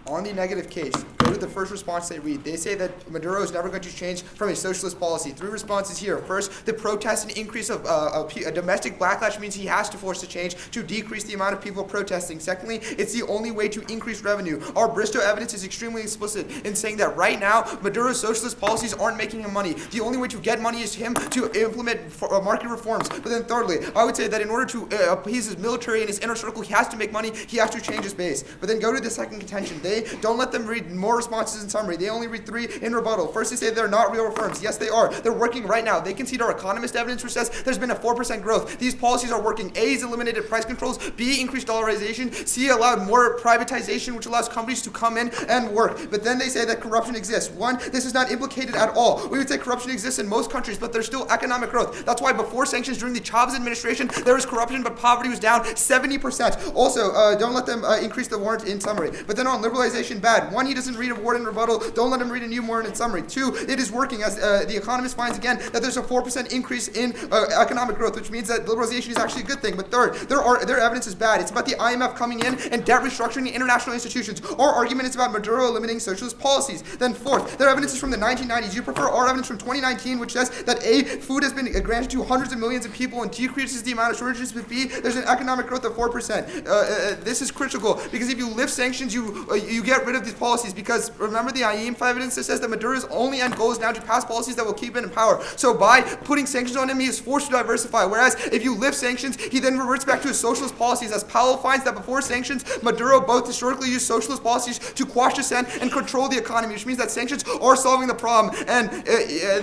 On the negative case, go to the first response they read. They say that Maduro is never going to change from a socialist policy. 3 responses here. First, the protest and increase of a domestic backlash means he has to force a change to decrease the amount of people protesting. Secondly, it's the only way to increase revenue. Our Bristow evidence is extremely explicit in saying that right now, Maduro's socialist policies aren't making him money. The only way to get money is him to implement market reforms. But then thirdly, I would say that in order to appease his military and his inner circle, he has to make money, he has to change his base. But then go to the second contention. They don't let them read more responses in summary. They only read 3 in rebuttal. First, they say they're not real reforms. Yes, they are. They're working right now. They concede our economist evidence, which says there's been a 4% growth. These policies are working. A is eliminated price controls. B, increased dollarization. C, allowed more privatization, which allows companies to come in and work. But then they say that corruption exists. 1, this is not implicated at all. We would say corruption exists in most countries, but there's still economic growth. That's why before sanctions during the Chavez administration, there was corruption, but poverty was down 70%. Also, don't let them increase the warrant in summary. But then on liberalization, bad. 1, he doesn't read a warrant in rebuttal. Don't let him read a new warrant in summary. 2, it is working, as the Economist finds again that there's a 4% increase in economic growth, which means that liberalization is actually a good thing. But third, their evidence is bad. It's about the IMF coming in and debt restructuring the international institutions. Our argument is about Maduro eliminating socialist policies. Then fourth, their evidence is from the 1990s. You prefer our evidence from 2019, which says that A, food has been granted to hundreds of millions of people and decreases the amount of shortages, but B, there's an economic growth of 4%. This is critical because if you lift sanctions, you get rid of these policies, because remember the IMF evidence that says that Maduro's only end goal is now to pass policies that will keep him in power. So by putting sanctions on him, he is forced to diversify, whereas if you lift sanctions, he then reverts back to his socialist policies, as Powell finds that before sanctions, Maduro both historically used socialist policies to quash dissent and control the economy, which means that sanctions are solving the problem. And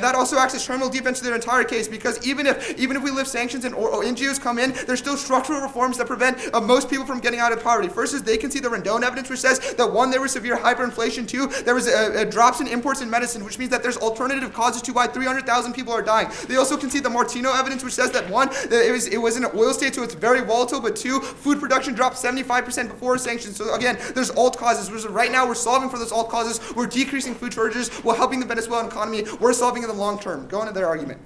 that also acts as terminal defense to their entire case, because even if we lift sanctions and NGOs come in, there's still structural reforms that prevent most people from getting out of poverty. First is they can see the Rendon evidence, which says that 1, there was severe hyperinflation. 2, there was drops in imports in medicine, which means that there's alternative causes to why 300,000 people are dying. They also can see the Martino evidence, which says that 1, that it was in an oil state, so it's very volatile, but 2, food production dropped 75% before sanctions. So again, there's alt causes. Right now, we're solving for those alt causes. We're decreasing food shortages. We're helping the Venezuelan economy. We're solving in the long term. Go into their argument.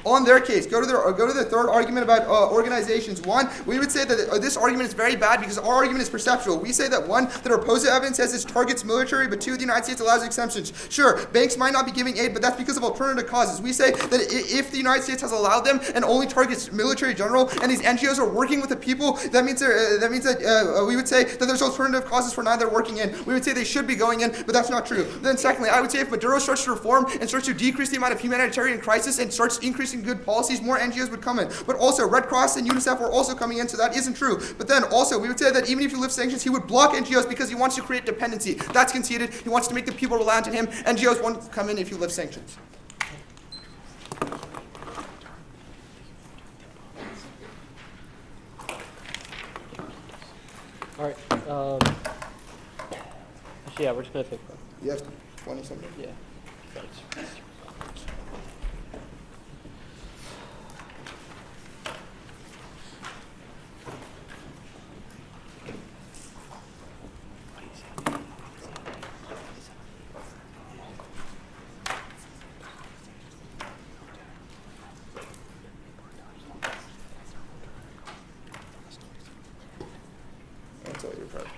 On their case, go to the third argument about organizations. 1, we would say that this argument is very bad because our argument is perceptual. We say that 1, that our opposite evidence says it targets military, but 2, the United States allows exemptions. Sure, banks might not be giving aid, but that's because of alternative causes. We say that if the United States has allowed them and only targets military general, and these NGOs are working with the people, that means that we would say that there's alternative causes for neither working in. We would say they should be going in, but that's not true. Then secondly, I would say if Maduro starts to reform and starts to decrease the amount of humanitarian crisis and starts increasing good policies, more NGOs would come in. But also, Red Cross and UNICEF are also coming in, so that isn't true. But then also, we would say that even if you lift sanctions, he would block NGOs because he wants to create dependency. That's conceded. He wants to make the people reliant on him. NGOs won't come in if you lift sanctions. All right. Actually, yeah, we're just gonna pick one. You have 20 something? Yeah. That's all you're proud of.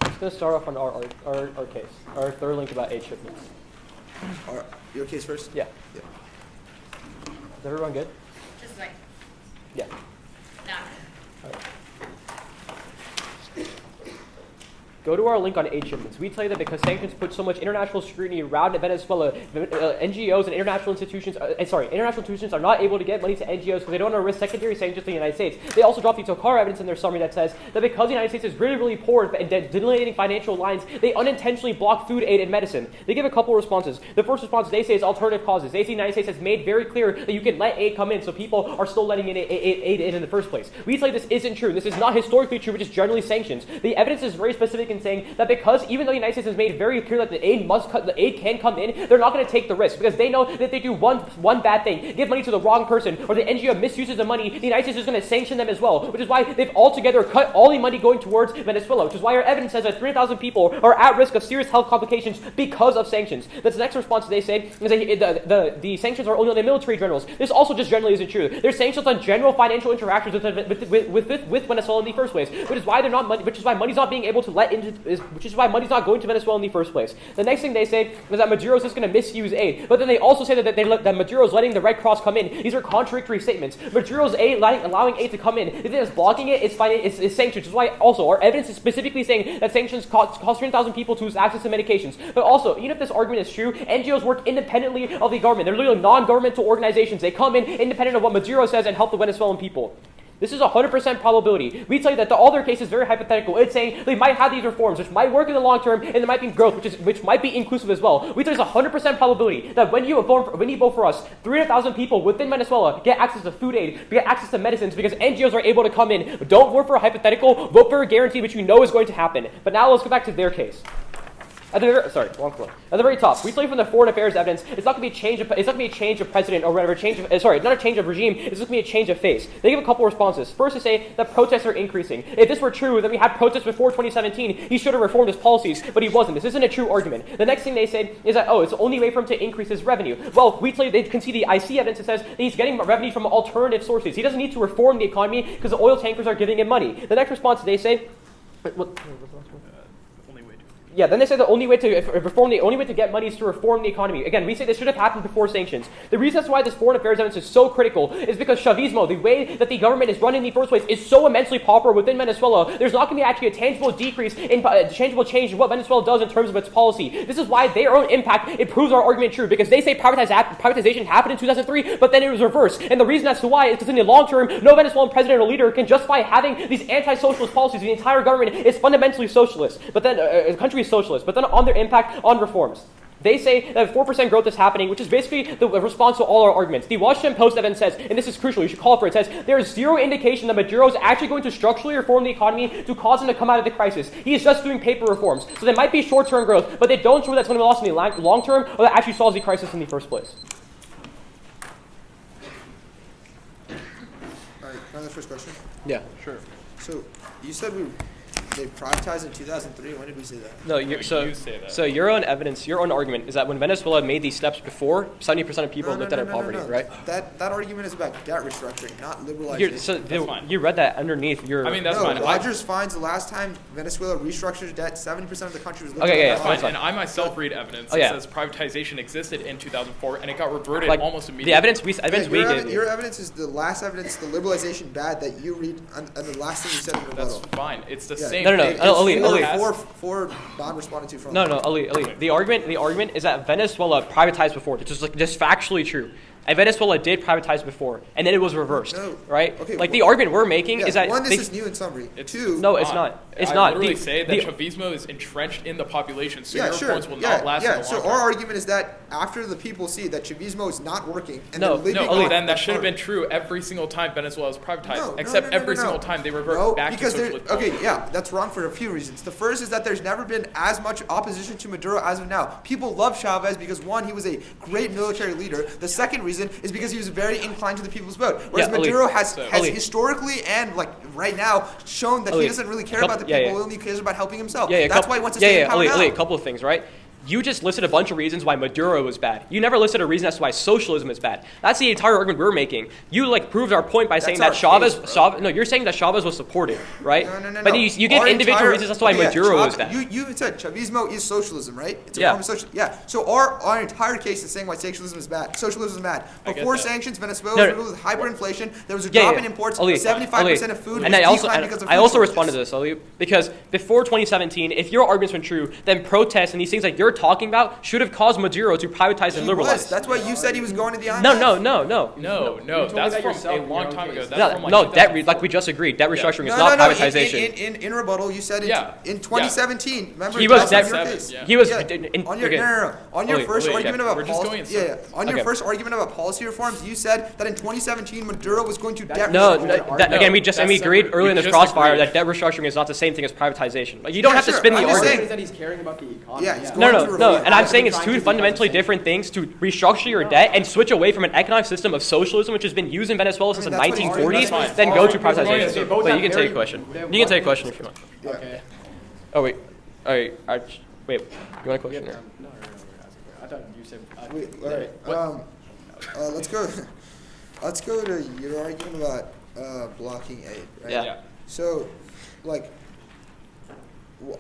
Just gonna start off on our case, our third link about aid shipments. Your case first? Yeah. Yeah. Is everyone good? Just like, Yeah. nah. All right. Go to our link on aid shipments. We tell you that because sanctions put so much international scrutiny around Venezuela, NGOs and international institutions are not able to get money to NGOs because they don't want to risk secondary sanctions to the United States. They also dropped the Tokar evidence in their summary that says that because the United States is really, really poor and delineating financial lines, they unintentionally block food aid and medicine. They give a couple responses. The first response they say is alternative causes. They say the United States has made very clear that you can let aid come in, so people are still letting aid in the first place. We tell you this isn't true. This is not historically true, which is generally sanctions. The evidence is very specific in saying that because even though the United States has made very clear that the aid can come in, they're not going to take the risk because they know that if they do one bad thing, give money to the wrong person, or the NGO misuses the money, the United States is going to sanction them as well, which is why they've altogether cut all the money going towards Venezuela, which is why our evidence says that 300,000 people are at risk of serious health complications because of sanctions. That's the next response they say is that the sanctions are only on the military generals. This also just generally isn't true. There's sanctions on general financial interactions with Venezuela in the first place, which is why they're not money, which is why money's not being able to which is why money's not going to Venezuela in the first place. The next thing they say is that Maduro's just going to misuse aid, but then they also say that Maduro's letting the Red Cross come in. These are contradictory statements. Maduro's aid, allowing aid to come in, if it's blocking it, it's sanctions, which is why also our evidence is specifically saying that sanctions cost 300,000 people to lose access to medications. But also, even if this argument is true, NGOs work independently of the government. They're literally non-governmental organizations. They come in independent of what Maduro says and help the Venezuelan people. This is 100% probability. We tell you that all their case is very hypothetical. It's saying they might have these reforms, which might work in the long term, and there might be growth, which might be inclusive as well. We tell you there's 100% probability that when you vote for us, 300,000 people within Venezuela get access to food aid, get access to medicines, because NGOs are able to come in. Don't vote for a hypothetical, vote for a guarantee, which you know is going to happen. But now let's go back to their case. At the very top, we tell you from the foreign affairs evidence, it's not going to be a change of president or whatever, not a change of regime, it's just going to be a change of face. They give a couple responses. First, they say that protests are increasing. If this were true, then we had protests before 2017. He should have reformed his policies, but he wasn't. This isn't a true argument. The next thing they say is that, it's the only way for him to increase his revenue. Well, we tell you they can see the IC evidence that says that he's getting revenue from alternative sources. He doesn't need to reform the economy because the oil tankers are giving him money. The next response they say, then they say the only way to get money is to reform the economy. Again, we say this should have happened before sanctions. The reason that's why this foreign affairs evidence is so critical is because Chavismo, the way that the government is run in the first place, is so immensely popular within Venezuela. There's not going to be actually a tangible decrease in tangible change in what Venezuela does in terms of its policy. This is why their own impact, it proves our argument true, because they say privatization happened in 2003, but then it was reversed. And the reason as to why is because in the long term, no Venezuelan president or leader can justify having these anti-socialist policies. The entire government is fundamentally socialist, but then the country is socialist, but then on their impact on reforms. They say that 4% growth is happening, which is basically the response to all our arguments. The Washington Post evidence says, and this is crucial, you should call for it, says there is zero indication that Maduro is actually going to structurally reform the economy to cause him to come out of the crisis. He is just doing paper reforms. So there might be short-term growth, but they don't show that's going to be lost in the long term or that actually solves the crisis in the first place. All right, can I have the first question? Yeah. Sure. So you said they privatized in 2003. When did we say that? No, You say that. So your own evidence, your own argument is that when Venezuela made these steps before, 70% of people lived out of poverty, right? That argument is about debt restructuring, not liberalization. You read that underneath your. I mean, that's fine. Rogers finds the last time Venezuela restructured debt, 70% of the country was living Okay, out yeah, of poverty. And I myself read evidence that says privatization existed in 2004 and it got reverted almost immediately. The evidence we gave. Your evidence is the last evidence, the liberalization bad that you read, and the last thing you said in the rebuttal. That's fine. It's the same. No, Ali. Four non-responded to from. No, Ali. The argument is that Venezuela privatized before. It's just factually true. And Venezuela did privatize before, and then it was reversed, right? Okay, the argument we're making is that this is new in summary. Two, no, it's not. It's I not. literally say that Chavismo is entrenched in the population, so your reforms will not last in the long So term. our argument is that after the people see that Chavismo is not working, and then that should have been true every single time Venezuela was privatized, except every single time they revert back to socialist. That's wrong for a few reasons. The first is that there's never been as much opposition to Maduro as of now. People love Chavez because one, he was a great military leader. The second reason is because he was very inclined to the people's vote. Whereas Maduro has historically and right now shown that he doesn't really care about the people, he only cares about helping himself. That's why he wants to stay in power now. A couple of things, right? You just listed a bunch of reasons why Maduro was bad. You never listed a reason as to why socialism is bad. That's the entire argument we're making. You proved our point by saying that Chavez. You're saying that Chavez was supported, right? No. But you gave individual reasons as to why Maduro was bad. You said Chavismo is socialism, right? It's a form of socialism. Yeah. So our entire case is saying why socialism is bad. Socialism is bad. Before sanctions, Venezuela was with hyperinflation. There was a drop in imports. 75% of food. And I also responded to this, Ali, because before 2017, if your argument's been true, then protests and these things like you're talking about should have caused Maduro to privatize and He liberalize. was. That's why you said he was going to the IMF. No. No, told me that's that from yourself a in long your own time case. ago. That's from like like we just agreed, debt restructuring is not No. privatization. In rebuttal, you said Yeah. in 2017. Remember, He was that's debt. on your case. Yeah. He was Yeah. in, On your okay. no. On your Wait, first wait, argument we're about just policy, going in circles. on your Okay. first argument about policy reforms, you said that in 2017 Maduro was going to debt No, restructure. again, we that's agreed separate. earlier in We this just crossfire agreed. that debt restructuring is not the same thing as privatization. Like, you don't Yeah, have to sure. spin the I'm just argument. saying- that he's caring about the economy. Yeah, he's going No, to no, relieve no. And I'm it. saying it's trying two to do fundamentally the same. different things to restructure your debt and switch away from an economic system of socialism, which has been used in Venezuela since the that's what he's doing. 1940s, That's fine. then go to We're going in privatization. circles. But you can take a question. You can take a question if you want. Okay. Oh, wait. All right. Wait. You want a question? Or? No. I thought you said. Wait, all right. Let's go to your argument about blocking aid. Right? Yeah. So, like,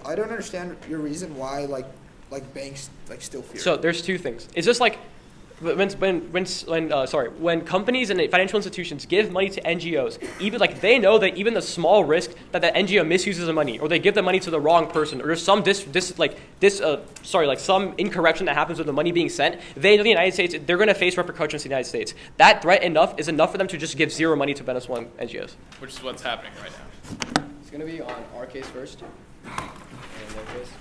I don't understand your reason why like banks still fear. So there's two things. It's just like when companies and financial institutions give money to NGOs, even like they know that even the small risk that the NGO misuses the money, or they give the money to the wrong person, or there's some some incorrection that happens with the money being sent, they know the United States, they're going to face repercussions in the United States. That threat is enough for them to just give zero money to Venezuelan NGOs. Which is what's happening right now. It's gonna be on our case first. And their case.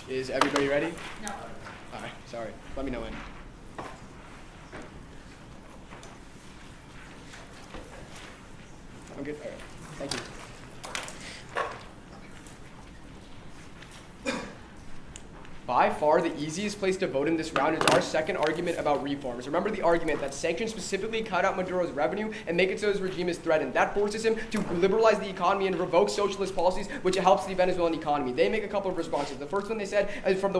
Is everybody ready? No. All right. Sorry. Let me know when. I'm good. All right. Thank you. By far, the easiest place to vote in this round is our second argument about reforms. Remember the argument that sanctions specifically cut out Maduro's revenue and make it so his regime is threatened. That forces him to liberalize the economy and revoke socialist policies, which helps the Venezuelan economy. They make a couple of responses. The first one they said is from the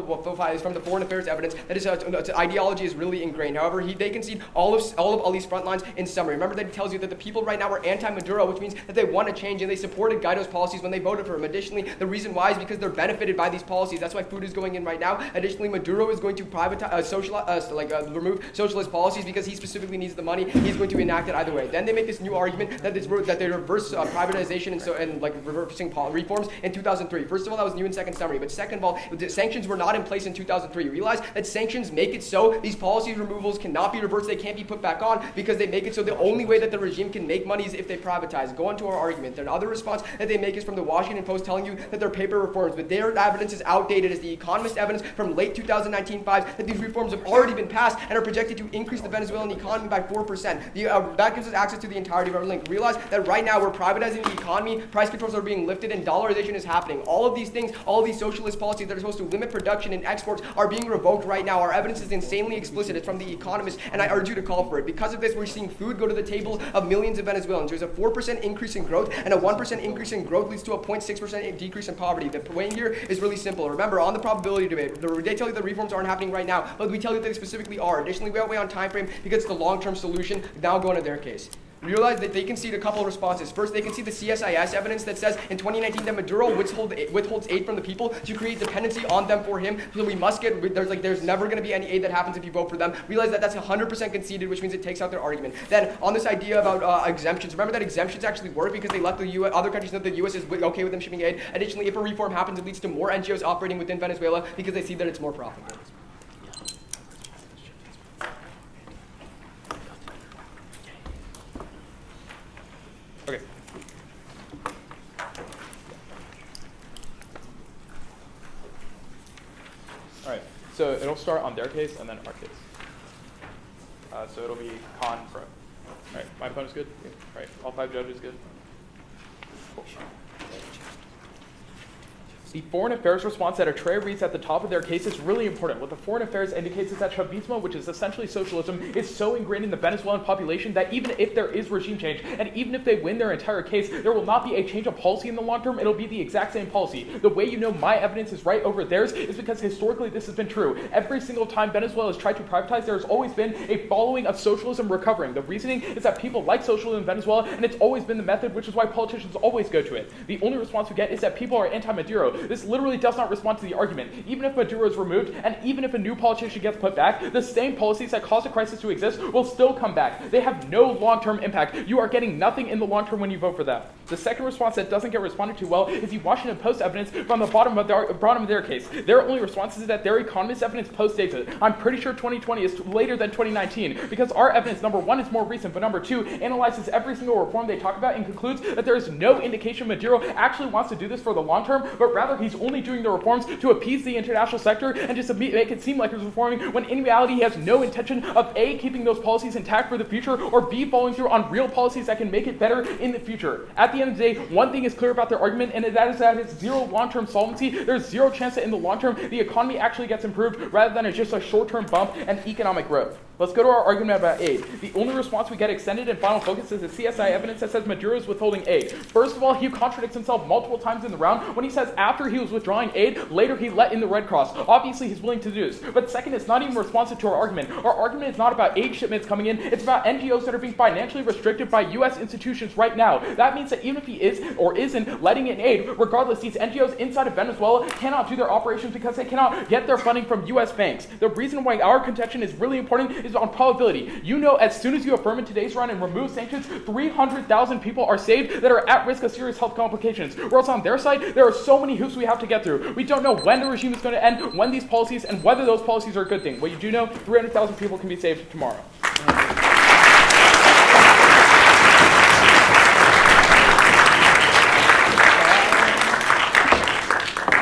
foreign affairs evidence that his ideology is really ingrained. However, they concede all of Ali's front lines in summary. Remember that he tells you that the people right now are anti-Maduro, which means that they want to change and they supported Guaido's policies when they voted for him. Additionally, the reason why is because they're benefited by these policies. That's why food is going in right now. Additionally, Maduro is going to privatize, remove socialist policies because he specifically needs the money. He's going to enact it either way. Then they make this new argument that they reverse privatization and reversing reforms in 2003. First of all, that was new in second summary. But second of all, the sanctions were not in place in 2003. You realize that sanctions make it so these policy removals cannot be reversed. They can't be put back on because they make it so the only way that the regime can make money is if they privatize. Go on to our argument. The other response that they make is from the Washington Post telling you that they're paper reforms, but their evidence is outdated as the Economist evidence from late 2019 finds that these reforms have already been passed and are projected to increase the Venezuelan economy by 4%. That gives us access to the entirety of our link. Realize that right now we're privatizing the economy, price controls are being lifted, and dollarization is happening. All of these things, all of these socialist policies that are supposed to limit production and exports are being revoked right now. Our evidence is insanely explicit. It's from The Economist, and I urge you to call for it. Because of this, we're seeing food go to the table of millions of Venezuelans. There's a 4% increase in growth, and a 1% increase in growth leads to a 0.6% decrease in poverty. The point here is really simple. Remember, on the probability debate, they tell you the reforms aren't happening right now, but we tell you that they specifically are. Additionally, we outweigh on time frame because it's the long-term solution. Now go into their case. Realize that they concede a couple of responses. First, they concede the CSIS evidence that says in 2019 that Maduro withholds aid from the people to create dependency on them for him. So we must there's never going to be any aid that happens if you vote for them. Realize that that's 100% conceded, which means it takes out their argument. Then on this idea about exemptions, remember that exemptions actually work because they let the other countries know the U.S. is okay with them shipping aid. Additionally, if a reform happens, it leads to more NGOs operating within Venezuela because they see that it's more profitable. Okay. All right. So it'll start on their case and then our case. So it'll be con pro. All right. My opponent's good. Yeah. All right. All 5 judges good. Cool. The foreign affairs response that Atreya reads at the top of their case is really important. What the foreign affairs indicates is that Chavismo, which is essentially socialism, is so ingrained in the Venezuelan population that even if there is regime change, and even if they win their entire case, there will not be a change of policy in the long term. It'll be the exact same policy. The way you know my evidence is right over theirs is because historically this has been true. Every single time Venezuela has tried to privatize, there has always been a following of socialism recovering. The reasoning is that people like socialism in Venezuela, and it's always been the method, which is why politicians always go to it. The only response we get is that people are anti-Maduro. This literally does not respond to the argument. Even if Maduro is removed, and even if a new politician gets put back, the same policies that caused the crisis to exist will still come back. They have no long-term impact. You are getting nothing in the long term when you vote for them. The second response that doesn't get responded to well is the Washington Post evidence from the bottom of their case. Their only response is that their economist evidence post-dates it. I'm pretty sure 2020 is later than 2019 because our evidence, number one, is more recent, but number two, analyzes every single reform they talk about and concludes that there is no indication Maduro actually wants to do this for the long term, but rather he's only doing the reforms to appease the international sector and just to make it seem like he's reforming when in reality he has no intention of A, keeping those policies intact for the future, or B, following through on real policies that can make it better in the future. At the end of the day, one thing is clear about their argument, and that is that it's zero long-term solvency. There's zero chance that in the long term the economy actually gets improved rather than just a short-term bump and economic growth. Let's go to our argument about aid. The only response we get extended and final focus is the CSI evidence that says Maduro is withholding aid. First of all, he contradicts himself multiple times in the round when he says after he was withdrawing aid, later he let in the Red Cross. Obviously, he's willing to do this. But second, it's not even responsive to our argument. Our argument is not about aid shipments coming in. It's about NGOs that are being financially restricted by U.S. institutions right now. That means that even if he is or isn't letting in aid, regardless, these NGOs inside of Venezuela cannot do their operations because they cannot get their funding from U.S. banks. The reason why our contention is really important is on probability. You know, as soon as you affirm in today's round and remove sanctions, 300,000 people are saved that are at risk of serious health complications. Whereas on their side, there are so many hoops we have to get through. We don't know when the regime is going to end, when these policies, and whether those policies are a good thing. What you do know, 300,000 people can be saved tomorrow.